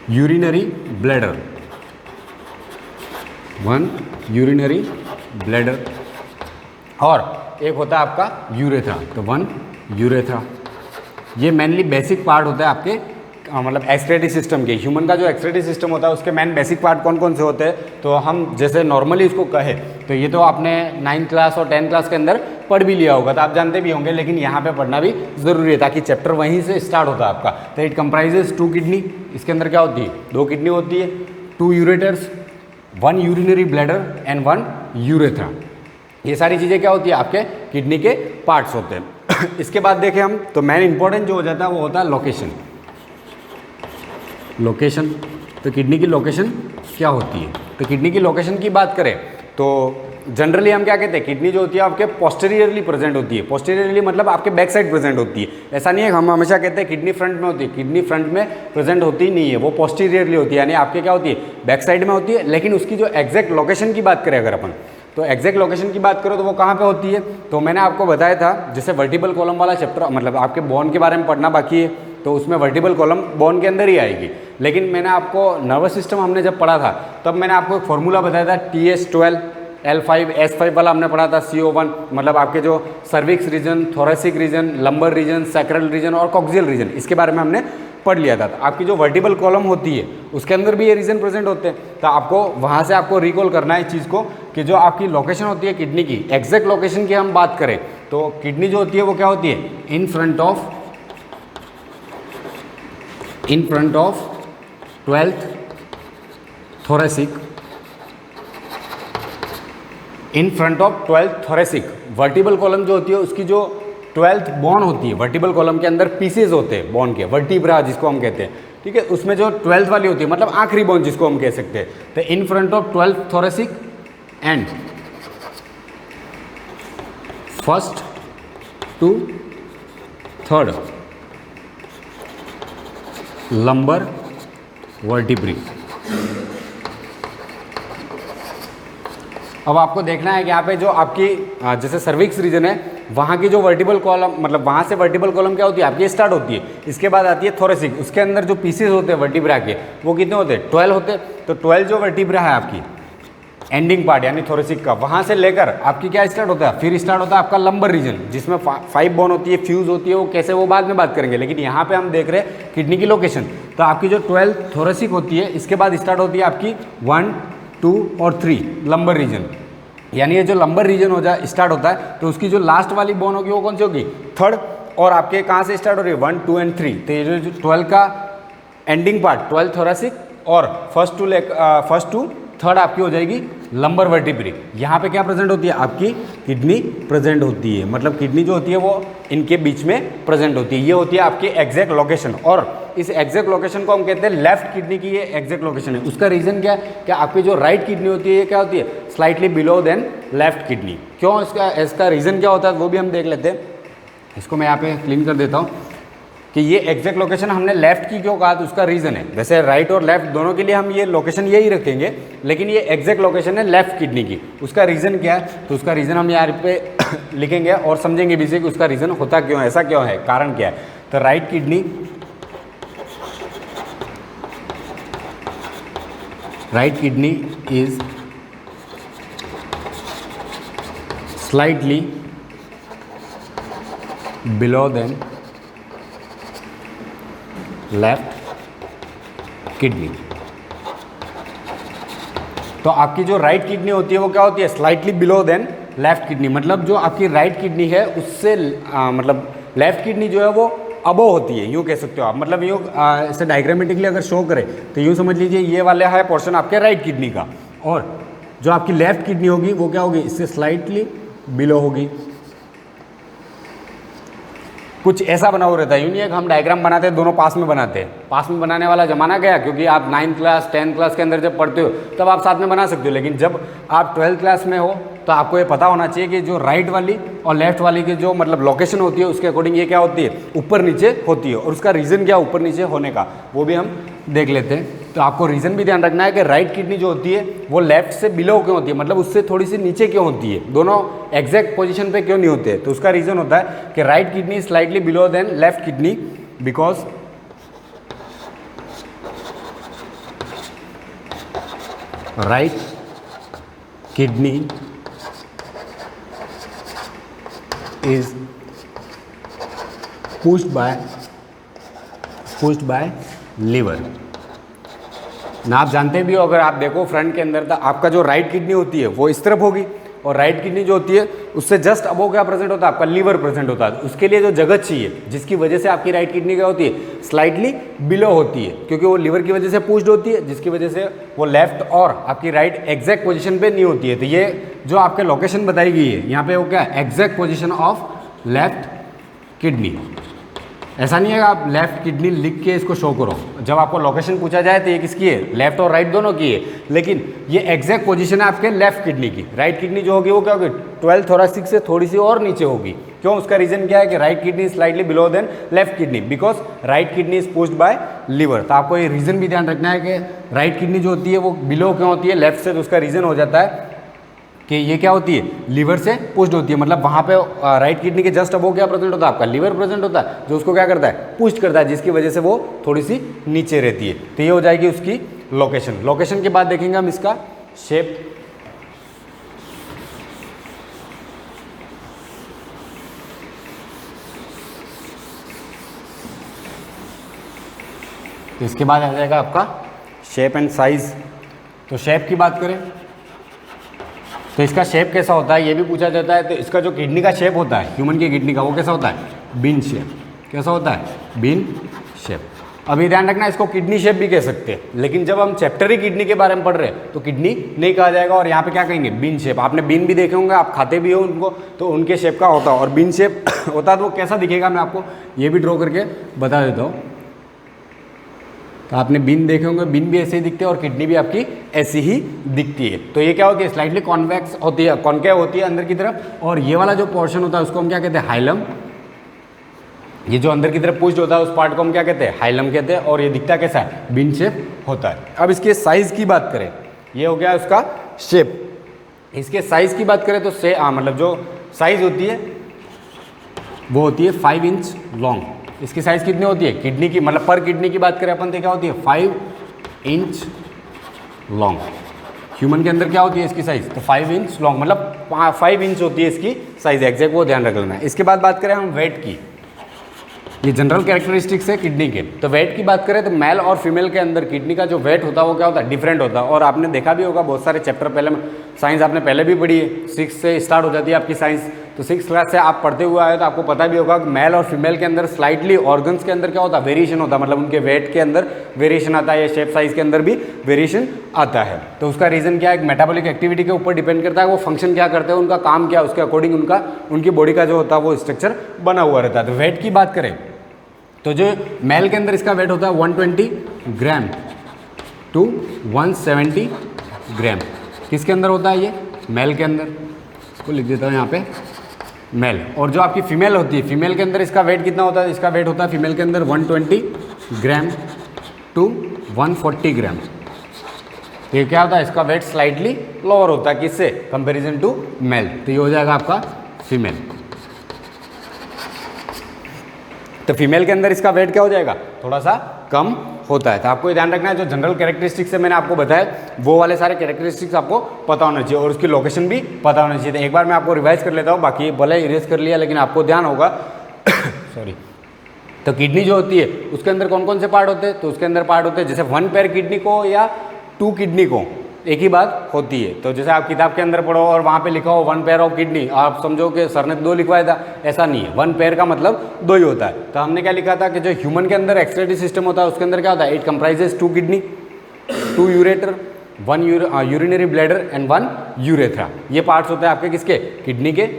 urinary bladder, 1 urinary bladder, और एक होता है आपका यूरेथ्रा, तो 1 यूरेथ्रा। ये मेनली बेसिक पार्ट होता है आपके मतलब एक्सक्रीटरी सिस्टम के। ह्यूमन का जो एक्सक्रीटरी सिस्टम होता है उसके मेन बेसिक पार्ट कौन कौन से होते हैं, तो हम जैसे नॉर्मली इसको कहें तो ये तो आपने 9th क्लास और 10th क्लास के अंदर पढ़ भी लिया होगा तो आप जानते भी होंगे, लेकिन यहाँ पे पढ़ना भी ज़रूरी है ताकि चैप्टर वहीं से स्टार्ट होता है आपका। तो इट कंप्राइजेज 2 किडनी, इसके अंदर क्या होती है, 2 किडनी होती है, 2 ureters, 1 urinary bladder and 1 urethra. ये सारी चीज़ें क्या होती है, आपके किडनी के पार्ट्स होते हैं। इसके बाद देखें हम तो मेन इंपॉर्टेंट जो हो जाता है वो होता है लोकेशन। लोकेशन, तो किडनी की लोकेशन क्या होती है, तो किडनी की लोकेशन की बात करें तो जनरली हम क्या कहते हैं, किडनी जो होती है आपके पोस्टीरियरली प्रेजेंट होती है। पोस्टीरियरली मतलब आपके बैक साइड प्रेजेंट होती है। ऐसा नहीं है हम हमेशा कहते हैं किडनी फ्रंट में होती है, किडनी फ्रंट में प्रेजेंट होती नहीं है, वो पोस्टीरियरली होती है, यानी आपके क्या होती है, बैक साइड में होती है। लेकिन उसकी जो एग्जैक्ट लोकेशन की बात करें अगर अपन, तो एग्जैक्ट लोकेशन की बात करो तो वो कहाँ पे होती है, तो मैंने आपको बताया था जैसे वर्टिबल कॉलम वाला चैप्टर, मतलब आपके बोन के बारे में पढ़ना बाकी है तो उसमें वर्टिबल कॉलम बोन के अंदर ही आएगी। लेकिन मैंने आपको नर्वस सिस्टम हमने जब पढ़ा था तब मैंने आपको एक फॉर्मूला बताया था TS12 L5 S5 वाला हमने पढ़ा था, CO1 मतलब आपके जो cervix region, thoracic region, lumbar region, sacral region और कॉक्सियल रीजन, इसके बारे में हमने पढ़ लिया था। तो आपकी जो वर्टिबल कॉलम होती है उसके अंदर भी ये रीजन प्रेजेंट होते हैं। तो आपको वहाँ से आपको रिकॉल करना है इस चीज़ को कि जो आपकी लोकेशन होती है किडनी की, एग्जैक्ट लोकेशन की हम बात करें तो किडनी जो होती है वो क्या होती है, in front of 12th thoracic, in front of 12th thoracic. Vertebral column जो होती है उसकी जो 12th बोन होती है, वर्टिबल कॉलम के अंदर पीसेज होते हैं बोन के, वर्टिब्रा जिसको हम कहते हैं, ठीक है, उसमें जो 12th वाली होती है मतलब आखिरी बोन जिसको हम कह सकते हैं। तो in front of 12th thoracic and 1st to 3rd lumbar vertebrae. अब आपको देखना है कि यहाँ पे जो आपकी जैसे सर्विक्स रीजन है वहाँ की जो वर्टिबल कॉलम, मतलब वहाँ से वर्टिबल कॉलम क्या होती है आपकी स्टार्ट होती है। इसके बाद आती है थोरेसिक, उसके अंदर जो पीसेस होते हैं वर्टिब्रा के वो कितने होते हैं, 12 होते हैं। तो 12 जो वर्टिब्रा है आपकी एंडिंग पार्ट यानी थोरेसिक का, वहाँ से लेकर आपकी क्या स्टार्ट होता है, फिर स्टार्ट होता है आपका लंबर रीजन जिसमें 5 बोन होती है, फ्यूज होती है, वो कैसे वो बाद में बात करेंगे। लेकिन यहाँ पे हम देख रहे हैं किडनी की लोकेशन। तो आपकी जो 12 थोरेसिक होती है इसके बाद स्टार्ट होती है आपकी 1, 2 और 3 लंबर रीजन, यानी ये जो लंबर रीजन हो जाए स्टार्ट होता है तो उसकी जो लास्ट वाली बोन होगी वो कौन सी होगी, 3rd। और आपके कहाँ से स्टार्ट हो रही है, 1, 2 एंड 3। तो ये जो 12 का एंडिंग पार्ट 12 थोरेसिक और फर्स्ट टू 3rd आपकी हो जाएगी लंबर वर्टिब्री। यहाँ पे क्या प्रेजेंट होती है आपकी किडनी प्रेजेंट होती है, मतलब किडनी जो होती है वो इनके बीच में प्रेजेंट होती है। ये होती है आपकी एग्जैक्ट लोकेशन और इस एग्जैक्ट लोकेशन को हम कहते हैं लेफ्ट किडनी की ये एग्जैक्ट लोकेशन है। उसका रीजन क्या है, क्या आपकी जो राइट किडनी होती है ये क्या होती है, slightly below than left kidney. क्यों, इसका रीजन क्या होता है वो भी हम देख लेते हैं। इसको मैं यहाँ पे क्लीन कर देता हूँ कि ये एग्जैक्ट लोकेशन हमने लेफ्ट की क्यों कहा, तो उसका रीज़न है। वैसे राइट और लेफ्ट दोनों के लिए हम ये लोकेशन यही रखेंगे, लेकिन ये एग्जैक्ट लोकेशन है लेफ्ट किडनी की। उसका रीज़न क्या है, तो उसका रीज़न हम यहाँ पे लिखेंगे और समझेंगे भी से कि उसका रीज़न होता क्यों है, ऐसा क्यों है, कारण क्या है। तो right kidney is slightly below than left kidney. तो आपकी जो राइट किडनी होती है वो क्या होती है, slightly below than left kidney. मतलब जो आपकी राइट किडनी है उससे मतलब लेफ्ट किडनी जो है वो अबो होती है, यूँ कह सकते हो आप। मतलब यूँ इसे डायग्रामेटिकली अगर शो करें तो यूँ समझ लीजिए ये वाला है पोर्शन आपके राइट किडनी का, और जो आपकी लेफ्ट किडनी होगी वो क्या होगी, इससे स्लाइटली बिलो होगी। कुछ ऐसा बना हुआ रहता है, यूँ नहीं है कि हम डायग्राम बनाते हैं दोनों पास में बनाते हैं। पास में बनाने वाला ज़माना गया, क्योंकि आप 9th क्लास 10th क्लास के अंदर जब पढ़ते हो तब आप साथ में बना सकते हो। लेकिन जब आप 12th क्लास में हो तो आपको ये पता होना चाहिए कि जो राइट वाली और लेफ्ट वाली की जो मतलब लोकेशन होती है उसके अकॉर्डिंग ये क्या होती है, ऊपर नीचे होती है। और उसका रीज़न क्या ऊपर नीचे होने का वो भी हम देख लेते हैं। तो आपको रीज़न भी ध्यान रखना है कि राइट किडनी जो होती है वो लेफ्ट से बिलो क्यों होती है, मतलब उससे थोड़ी सी नीचे क्यों होती है, दोनों एग्जैक्ट पोजीशन पे क्यों नहीं होते। तो उसका रीज़न होता है कि right kidney slightly below than left kidney because right kidney is pushed by liver. ना आप जानते भी हो, अगर आप देखो फ्रंट के अंदर तो आपका जो राइट किडनी होती है वो इस तरफ होगी और राइट किडनी जो होती है उससे जस्ट अबव क्या प्रेजेंट होता है, आपका लीवर प्रेजेंट होता है। उसके लिए जो जगह चाहिए जिसकी वजह से आपकी राइट किडनी क्या होती है, स्लाइटली बिलो होती है, क्योंकि वो लीवर की वजह से पुश्ड होती है, जिसकी वजह से वो लेफ्ट और आपकी राइट एग्जैक्ट पोजीशन पे नहीं होती है। तो ये जो आपके लोकेशन बताई गई है यहाँ पे वो क्या है, exact position of left kidney. ऐसा नहीं है कि आप लेफ्ट किडनी लिख के इसको शो करो, जब आपको लोकेशन पूछा जाए तो ये किसकी है, लेफ्ट और राइट दोनों की है, लेकिन ये एग्जैक्ट पोजीशन है आपके लेफ्ट किडनी की। राइट किडनी जो होगी वो क्या होगी, 12 थोरेसिक से थोड़ी सी और नीचे होगी। क्यों, उसका रीजन क्या है कि right kidney slightly below than left kidney, because right kidney is pushed by liver. तो आपको ये रीजन भी ध्यान रखना है कि राइट किडनी जो होती है वो बिलो क्यों होती है लेफ्ट से, तो उसका रीजन हो जाता है कि ये क्या होती है, लीवर से पुश्ड होती है। मतलब वहाँ पे राइट किडनी के जस्ट अबव क्या प्रेजेंट होता है, आपका लीवर प्रेजेंट होता है, जो उसको क्या करता है, पुश्ड करता है, जिसकी वजह से वो थोड़ी सी नीचे रहती है। तो ये हो जाएगी उसकी लोकेशन। लोकेशन के बाद देखेंगे हम इसका शेप। तो इसके बाद आ जाएगा आपका शेप एंड साइज। तो शेप की बात करें तो इसका शेप कैसा होता है ये भी पूछा जाता है। तो इसका जो किडनी का शेप होता है ह्यूमन की किडनी का, वो कैसा होता है, बीन शेप। कैसा होता है, बीन शेप। अभी ध्यान रखना, इसको किडनी शेप भी कह सकते हैं, लेकिन जब हम चैप्टर ही किडनी के बारे में पढ़ रहे हैं तो किडनी नहीं कहा जाएगा, और यहाँ पे क्या कहेंगे, बीन शेप। आपने बीन भी देखे होंगे, आप खाते भी हो उनको, तो उनके शेप का होता है। और बीन शेप होता है तो वो कैसा दिखेगा, मैं आपको ये भी ड्रॉ करके बता देता हूँ। तो आपने बीन देखे होंगे, बीन भी ऐसे ही दिखते हैं और किडनी भी आपकी ऐसी ही दिखती है। तो ये क्या होती है, स्लाइटली कॉन्वेक्स होती है, कॉन्केव होती है अंदर की तरफ, और ये वाला जो पोर्शन होता है उसको हम क्या कहते हैं, हाइलम। ये जो अंदर की तरफ पुश्ड होता है उस पार्ट को हम क्या कहते हैं, हाइलम कहते हैं, और ये दिखता कैसा है, बीन शेप होता है। अब इसके साइज की बात करें, ये हो गया उसका शेप। इसके साइज की बात करें तो मतलब जो साइज होती है वो होती है 5 इंच लॉन्ग। इसकी साइज़ कितनी होती है, किडनी की, मतलब पर किडनी की बात करें अपन तो क्या होती है, 5 इंच लॉन्ग। ह्यूमन के अंदर क्या होती है इसकी साइज़, तो 5 इंच लॉन्ग, मतलब 5 इंच होती है इसकी साइज़, एग्जैक्ट वो ध्यान रख लेना है। इसके बाद बात करें हम वेट की, ये जनरल कैरेक्टरिस्टिक्स है किडनी के। तो वेट की बात करें तो मेल और फीमेल के अंदर किडनी का जो वेट होता है वो क्या होता है, डिफरेंट होता है। और आपने देखा भी होगा बहुत सारे चैप्टर पहले, साइंस आपने पहले भी पढ़ी है, 6 से स्टार्ट हो जाती है आपकी साइंस। तो 6 क्लास से आप पढ़ते हुए आए तो आपको पता भी होगा कि मेल और फीमेल के अंदर स्लाइटली ऑर्गन्स के अंदर क्या होता है, वेरिएशन होता है, मतलब उनके वेट के अंदर वेरिएशन आता है, या शेप साइज के अंदर भी वेरिएशन आता है। तो उसका रीज़न क्या है, मेटाबॉलिक एक्टिविटी के ऊपर डिपेंड करता है, वो फंक्शन क्या करते हैं, उनका काम क्या है, उसके अकॉर्डिंग उनकी बॉडी का जो होता है वो स्ट्रक्चर बना हुआ रहता है। तो वेट की बात करें तो जो मेल के अंदर इसका वेट होता है 120 ग्राम टू 170 ग्राम। किसके अंदर होता है ये, मेल के अंदर। इसको लिख देता हूँ यहाँ पे, मेल। और जो आपकी फीमेल होती है, फीमेल के अंदर इसका वेट कितना होता है, इसका वेट होता है फीमेल के अंदर 120 ग्राम टू 140 ग्राम। तो ये क्या होता है, इसका वेट स्लाइटली लोअर होता है किससे, कंपेरिजन टू मेल। तो ये हो जाएगा आपका फीमेल। तो फीमेल के अंदर इसका वेट क्या हो जाएगा, थोड़ा सा कम होता है। तो आपको ये ध्यान रखना है, जो जनरल कैरेक्टरिस्टिक्स है मैंने आपको बताया, वो वाले सारे कैरेक्टरिस्टिक्स आपको पता होना चाहिए, और उसकी लोकेशन भी पता होना चाहिए। तो एक बार मैं आपको रिवाइज कर लेता हूँ, बाकी भले इरेज कर लिया, लेकिन आपको ध्यान होगा सॉरी। तो किडनी जो होती है उसके अंदर कौन कौन से पार्ट होते हैं, तो उसके अंदर पार्ट होते हैं जैसे 1 पेयर किडनी को या 2 किडनी को एक ही बात होती है। तो जैसे आप किताब के अंदर पढ़ो और वहाँ पे लिखा हो 1 पेयर ऑफ किडनी, आप समझो कि सर ने 2 लिखवाया था, ऐसा नहीं है। 1 पेयर का मतलब 2 ही होता है। तो हमने क्या लिखा था कि जो ह्यूमन के अंदर एक्सक्रीटरी सिस्टम होता है उसके अंदर क्या होता है, it comprises 2 kidney, 2 ureter, 1 urinary bladder and 1 urethra. ये पार्ट्स होते हैं आपके किसके, किडनी के,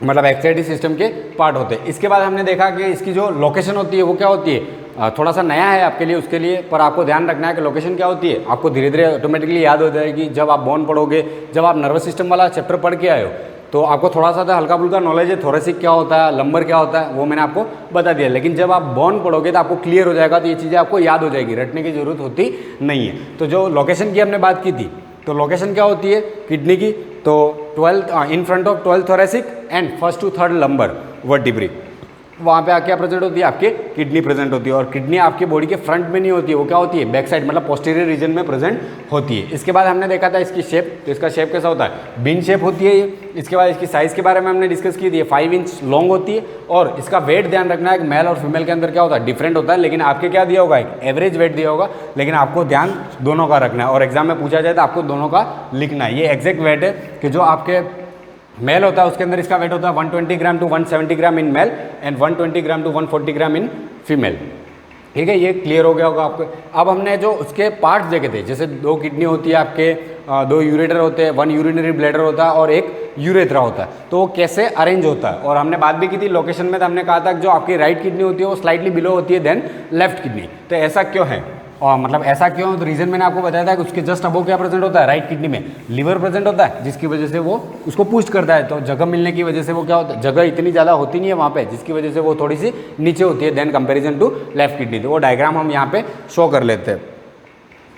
मतलब एक्सक्रीटरी सिस्टम के पार्ट होते हैं। इसके बाद हमने देखा कि इसकी जो लोकेशन होती है वो क्या होती है, थोड़ा सा नया है आपके लिए, उसके लिए पर आपको ध्यान रखना है कि लोकेशन क्या होती है, आपको धीरे धीरे ऑटोमेटिकली याद हो जाएगी। जब आप बोन पढ़ोगे, जब आप नर्वस सिस्टम वाला चैप्टर पढ़ के आए हो, तो आपको थोड़ा सा तो हल्का फुल्का नॉलेज है, थोरेसिक क्या होता है, लंबर क्या होता है, वो मैंने आपको बता दिया। लेकिन जब आप बोन पढ़ोगे तो आपको क्लियर हो जाएगा, तो ये चीज़ें आपको याद हो जाएगी, रटने की जरूरत होती नहीं है। तो जो लोकेशन की हमने बात की थी, तो लोकेशन क्या होती है किडनी की, तो 12 in front of 12 thoracic and 1st to 3rd lumbar vertebrae, वहाँ पे क्या प्रेजेंट होती है, आपके किडनी प्रेजेंट होती है। और किडनी आपकी बॉडी के फ्रंट में नहीं होती है, वो क्या होती है, बैक साइड, मतलब पोस्टीरियर रीजन में प्रेजेंट होती है। इसके बाद हमने देखा था इसकी शेप, तो इसका शेप कैसा होता है, बीन शेप होती है ये। इसके बाद इसकी साइज़ के बारे में हमने डिस्कस की थी, 5 इंच लॉन्ग होती है। और इसका वेट ध्यान रखना है कि मेल और फीमेल के अंदर क्या होता है, डिफरेंट होता है। लेकिन आपके क्या दिया होगा, एक एवरेज वेट दिया होगा, लेकिन आपको ध्यान दोनों का रखना है। और एग्जाम में पूछा जाए तो आपको दोनों का लिखना है। ये एग्जैक्ट वेट है कि जो आपके मेल होता है उसके अंदर इसका वेट होता है 120 gram to 170 gram in male and 120 gram to 140 gram in female. ठीक है, ये क्लियर हो गया होगा आपको। अब हमने जो उसके पार्ट्स देखे थे, जैसे 2 किडनी होती है आपके, 2 यूरेटर होते हैं, 1 यूरिनरी ब्लैडर होता है और 1 यूरेथ्रा होता है, तो वो कैसे अरेंज होता है। और हमने बात भी की थी लोकेशन में, तो हमने कहा था कि जो आपकी राइट किडनी होती है वो स्लाइटली बिलो होती है देन लेफ्ट किडनी। तो ऐसा क्यों है, और मतलब ऐसा क्यों, तो रीज़न मैंने आपको बताया था कि उसके जस्ट अबो क्या प्रेजेंट होता है, राइट किडनी में लीवर प्रेजेंट होता है, जिसकी वजह से वो उसको पुश करता है। तो जगह मिलने की वजह से वो क्या होता है, जगह इतनी ज़्यादा होती नहीं है वहाँ पे, जिसकी वजह से वो थोड़ी सी नीचे होती है than comparison to left kidney. तो वो डायग्राम हम यहाँ पे शो कर लेते हैं।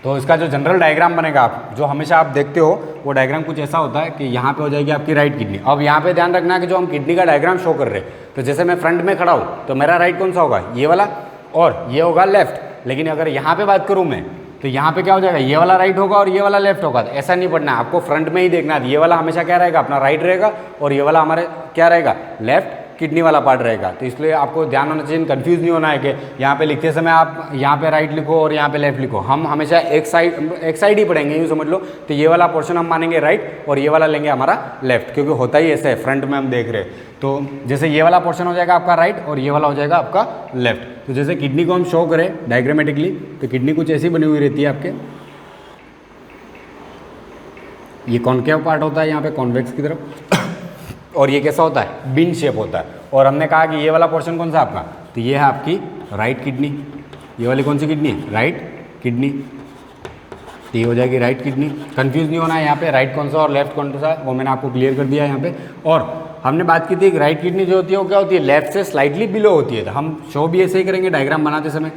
तो इसका जो जनरल डायग्राम बनेगा, आप जो हमेशा आप देखते हो, वो डायग्राम कुछ ऐसा होता है कि यहाँ पे हो जाएगी आपकी राइट किडनी। अब यहाँ पे ध्यान रखना है कि जो हम किडनी का डायग्राम शो कर रहे हैं, तो जैसे मैं फ्रंट में खड़ा हूँ तो मेरा राइट कौन सा होगा, ये वाला, और ये होगा लेफ्ट। लेकिन अगर यहाँ पे बात करूँ मैं, तो यहाँ पे क्या हो जाएगा, ये वाला राइट होगा और ये वाला लेफ्ट होगा। तो ऐसा नहीं पढ़ना है आपको, फ्रंट में ही देखना है। ये वाला हमेशा क्या रहेगा, अपना राइट रहेगा, और ये वाला हमारे क्या रहेगा, लेफ्ट किडनी वाला पार्ट रहेगा। तो इसलिए आपको ध्यान होना चाहिए, कंफ्यूज नहीं होना है कि यहाँ पे लिखते समय आप यहाँ पे राइट लिखो और यहाँ पे लेफ्ट लिखो। हम हमेशा एक साइड ही पढ़ेंगे, यूँ समझ लो। तो ये वाला पोर्शन हम मानेंगे राइट और ये वाला लेंगे हमारा लेफ्ट, क्योंकि होता ही ऐसा है, फ्रंट में हम देख रहे हैं। तो जैसे ये वाला पोर्शन हो जाएगा आपका राइट और ये वाला हो जाएगा आपका लेफ्ट। तो जैसे किडनी को हम शो करें डायग्रामेटिकली, तो किडनी कुछ ऐसी बनी हुई रहती है आपके, ये कॉन्केव पार्ट होता है यहाँ पे कॉन्वेक्स की तरफ, और ये कैसा होता है, बिन शेप होता है। और हमने कहा कि ये वाला पोर्शन कौन सा आपका, तो ये है आपकी राइट किडनी। ये वाली कौन सी किडनी, राइट किडनी। तो ये हो जाएगी राइट किडनी। कंफ्यूज नहीं होना है यहाँ पे, राइट कौन सा और लेफ्ट कौन सा, वो मैंने आपको क्लियर कर दिया है यहाँ पे। और हमने बात की थी कि राइट किडनी जो होती है वो क्या होती है, लेफ्ट से स्लाइटली बिलो होती है। तो हम शो भी ऐसे ही करेंगे डायग्राम बनाते समय।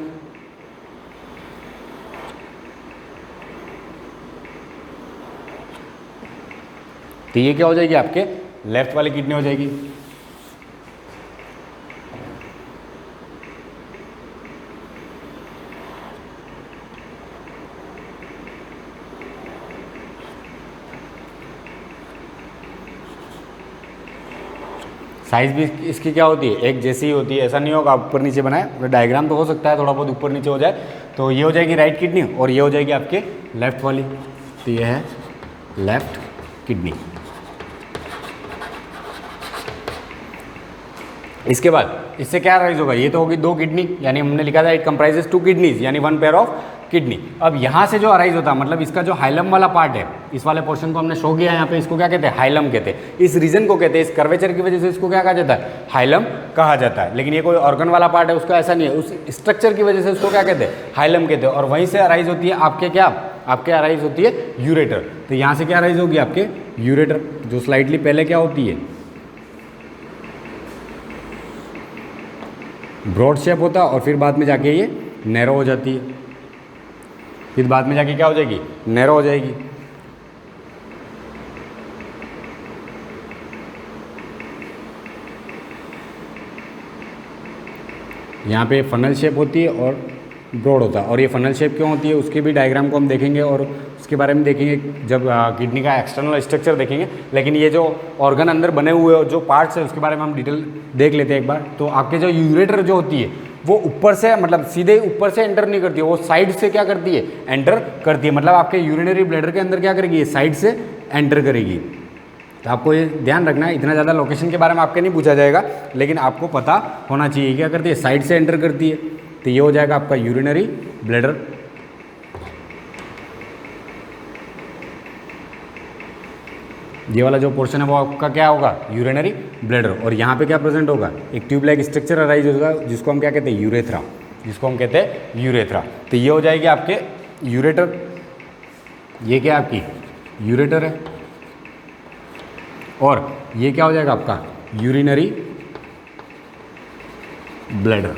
तो ये क्या हो जाएगी, आपके लेफ्ट वाली किडनी हो जाएगी। साइज भी इसकी क्या होती है, एक जैसी ही होती है। ऐसा नहीं होगा ऊपर नीचे बनाए, डायग्राम तो हो सकता है थोड़ा बहुत ऊपर नीचे हो जाए। तो ये हो जाएगी राइट किडनी और ये हो जाएगी आपके लेफ्ट वाली। तो ये है लेफ्ट किडनी। इसके बाद इससे क्या राइज होगा, ये तो होगी 2 किडनी, यानी हमने लिखा था इट कंप्राइजेस 2 किडनीज, यानी 1 पेयर ऑफ किडनी। अब यहाँ से जो अराइज होता है, मतलब इसका जो हाइलम वाला पार्ट है, इस वाले पोर्शन को हमने शो किया यहाँ पे, इसको क्या कहते हैं, हाइलम कहते हैं। इस रीजन को कहते हैं, इस कर्वेचर की वजह से इसको क्या कहा जाता है, हाइलम कहा जाता है। लेकिन ये कोई ऑर्गन वाला पार्ट है, उसका ऐसा नहीं है, उस स्ट्रक्चर की वजह से उसको क्या कहते हैं, हाइलम कहते हैं। और वहीं से अराइज होती है आपके क्या, आपके अराइज होती है यूरेटर। तो यहाँ से क्या अराइज होगी, आपके यूरेटर, जो स्लाइटली पहले क्या होती है, ब्रॉड शेप होता है, और फिर बाद में जाके ये नैरो हो जाती है। फिर बाद में जाके क्या हो जाएगी, नैरो हो जाएगी। यहाँ पे फनल शेप होती है और ब्रॉड होता है। और ये फनल शेप क्यों होती है, उसके भी डायग्राम को हम देखेंगे और उसके बारे में देखेंगे जब किडनी का एक्सटर्नल स्ट्रक्चर देखेंगे। लेकिन ये जो ऑर्गन अंदर बने हुए और जो पार्ट्स है उसके बारे में हम डिटेल देख लेते हैं एक बार। तो आपके जो यूरेटर जो होती है वो ऊपर से, मतलब सीधे ऊपर से एंटर नहीं करती है, वो साइड से क्या करती है, एंटर करती है। मतलब आपके यूरिनरी ब्लैडर के अंदर क्या करेगी, ये साइड से एंटर करेगी। तो आपको ये ध्यान रखना है, इतना ज़्यादा लोकेशन के बारे में आपके नहीं पूछा जाएगा, लेकिन आपको पता होना चाहिए क्या करती है, साइड से एंटर करती है। तो ये हो जाएगा आपका यूरिनरी ब्लैडर। ये वाला जो पोर्शन है वो आपका क्या होगा, यूरिनरी ब्लैडर। और यहाँ पे क्या प्रेजेंट होगा, एक ट्यूब लाइक स्ट्रक्चर अराइज होगा, जिसको हम क्या कहते हैं, यूरेथ्रा, जिसको हम कहते हैं यूरेथ्रा। तो ये हो जाएगी आपके यूरेटर। ये क्या आपकी यूरेटर है, और ये क्या हो जाएगा आपका यूरिनरी ब्लैडर।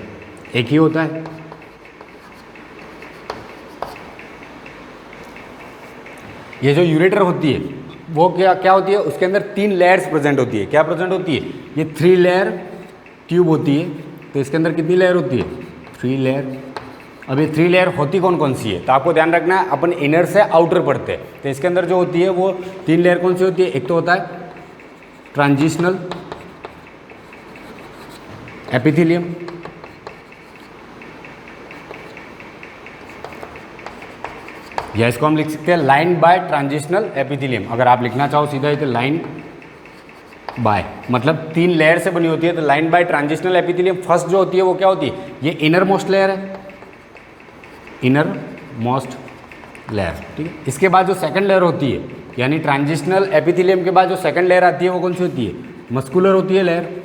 एक ही होता है। ये जो यूरेटर होती है वो क्या होती है, उसके अंदर 3 लेयर्स प्रेजेंट होती है। क्या प्रेजेंट होती है, ये 3 लेयर ट्यूब होती है। तो इसके अंदर कितनी लेयर होती है, 3 लेयर। अब ये 3 लेयर होती कौन कौन सी है, तो आपको ध्यान रखना है, अपन इनर से आउटर पढ़ते हैं। तो इसके अंदर जो होती है वो 3 लेयर कौन सी होती है, एक तो होता है ट्रांजिशनल एपिथेलियम, या इसको हम लिख सकते हैं लाइन बाय ट्रांजिशनल एपिथेलियम। अगर आप लिखना चाहो सीधा तो लाइन बाय, मतलब 3 लेयर से बनी होती है। तो line by transitional epithelium first जो होती है वो क्या होती है, ये इनर मोस्ट लेयर है, इनर मोस्ट लेयर, ठीक है। इसके बाद जो सेकंड लेयर होती है, यानी ट्रांजिशनल एपिथेलियम के बाद जो सेकंड लेयर आती है वो कौन सी होती है, मस्कुलर होती है लेयर।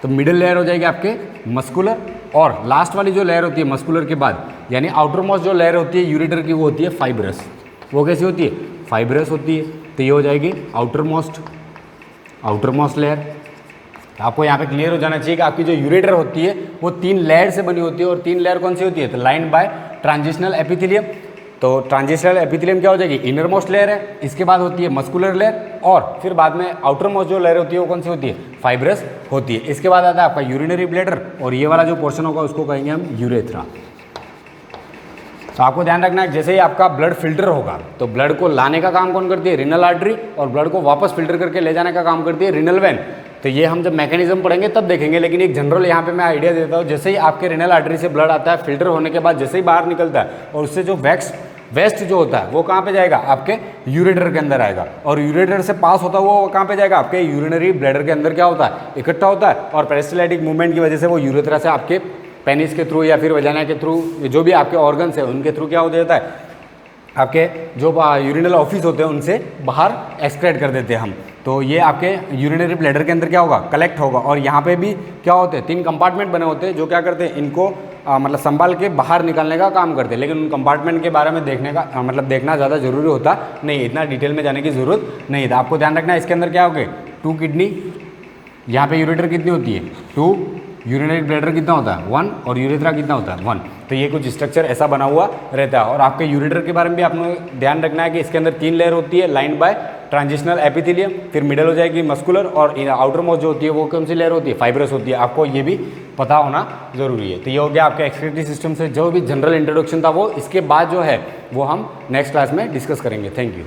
तो मिडिल लेयर हो जाएगी आपके मस्कुलर, और लास्ट वाली जो लेयर होती है मस्कुलर के बाद, यानी आउटर मोस्ट जो लेयर होती है यूरेटर की, वो होती है फाइब्रस। वो कैसी होती है, फाइब्रस होती है। तो ये हो जाएगी आउटर मोस्ट लेयर। तो आपको यहाँ पे क्लियर हो जाना चाहिए कि आपकी जो यूरेटर होती है वो 3 लेयर से बनी होती है, और 3 लेयर कौन सी होती है, तो लाइन बाय ट्रांजिशनल एपिथेलियम। तो ट्रांजिशनल एपिथेलियम क्या हो जाएगी, इनर मोस्ट लेयर है, इसके बाद होती है मस्कुलर लेयर, और फिर बाद में आउटर मोस्ट जो लेयर होती है वो कौन सी होती है, फाइब्रस होती है। इसके बाद आता है आपका यूरिनरी ब्लैडर, और ये वाला जो पोर्शन होगा उसको कहेंगे हम यूरेथ्रा। तो आपको ध्यान रखना है, जैसे ही आपका ब्लड फिल्टर होगा तो ब्लड को लाने का काम कौन करती है, रिनल आर्टरी, और ब्लड को वापस फिल्टर करके ले जाने का काम करती है रिनल वेन। तो ये हम जब मैकेनिज्म पढ़ेंगे तब देखेंगे, लेकिन एक जनरल यहाँ पे मैं आइडिया देता हूँ। जैसे ही आपके रिनल आर्टरी से ब्लड आता है, फिल्टर होने के बाद जैसे ही बाहर निकलता है, और उससे जो वेस्ट जो होता है वो कहाँ पे जाएगा, आपके यूरेटर के अंदर आएगा, और यूरेटर से पास होता हुआ वो कहाँ पे जाएगा, आपके यूरिनरी ब्लैडर के अंदर क्या होता है, इकट्ठा होता है, और पेरिस्टाल्टिक मूवमेंट की वजह से वो यूरेथ्रा से आपके पेनिस के थ्रू या फिर वजाना के थ्रू, जो भी आपके ऑर्गन्स है उनके थ्रू क्या हो जाता है, आपके जो यूरिनल ऑफिस होते हैं उनसे बाहर एक्सक्रेट कर देते हैं हम। तो ये आपके यूरिनरी ब्लैडर के अंदर क्या होगा, कलेक्ट होगा, और यहाँ पे भी क्या होते हैं, 3 कंपार्टमेंट बने होते हैं जो क्या करते हैं, इनको मतलब संभाल के बाहर निकालने का काम करते हैं। लेकिन उन कंपार्टमेंट के बारे में देखने का मतलब देखना ज़्यादा जरूरी होता नहीं, इतना डिटेल में जाने की ज़रूरत नहीं है। आपको ध्यान रखना है, इसके अंदर क्या हो गए, 2 किडनी, यहाँ पे यूरेटर कितनी होती है 2, यूरिनरी ब्लैडर कितना होता है 1, और यूरेथ्रा कितना होता है 1। तो ये कुछ स्ट्रक्चर ऐसा बना हुआ रहता है। और आपके यूरेटर के बारे में भी आपने ध्यान रखना है कि इसके अंदर 3 लेयर होती है, लाइन बाय ट्रांजिशनल एपिथेलियम, फिर मिडल हो जाएगी मस्कुलर, और आउटर मोस्ट जो होती है वो कौन सी लेयर होती है, फाइब्रस होती है। आपको ये भी पता होना जरूरी है। तो ये हो गया आपके एक्सक्रीटरी सिस्टम से जो भी जनरल इंट्रोडक्शन था वो, इसके बाद जो है वो हम नेक्स्ट क्लास में डिस्कस करेंगे। Thank you.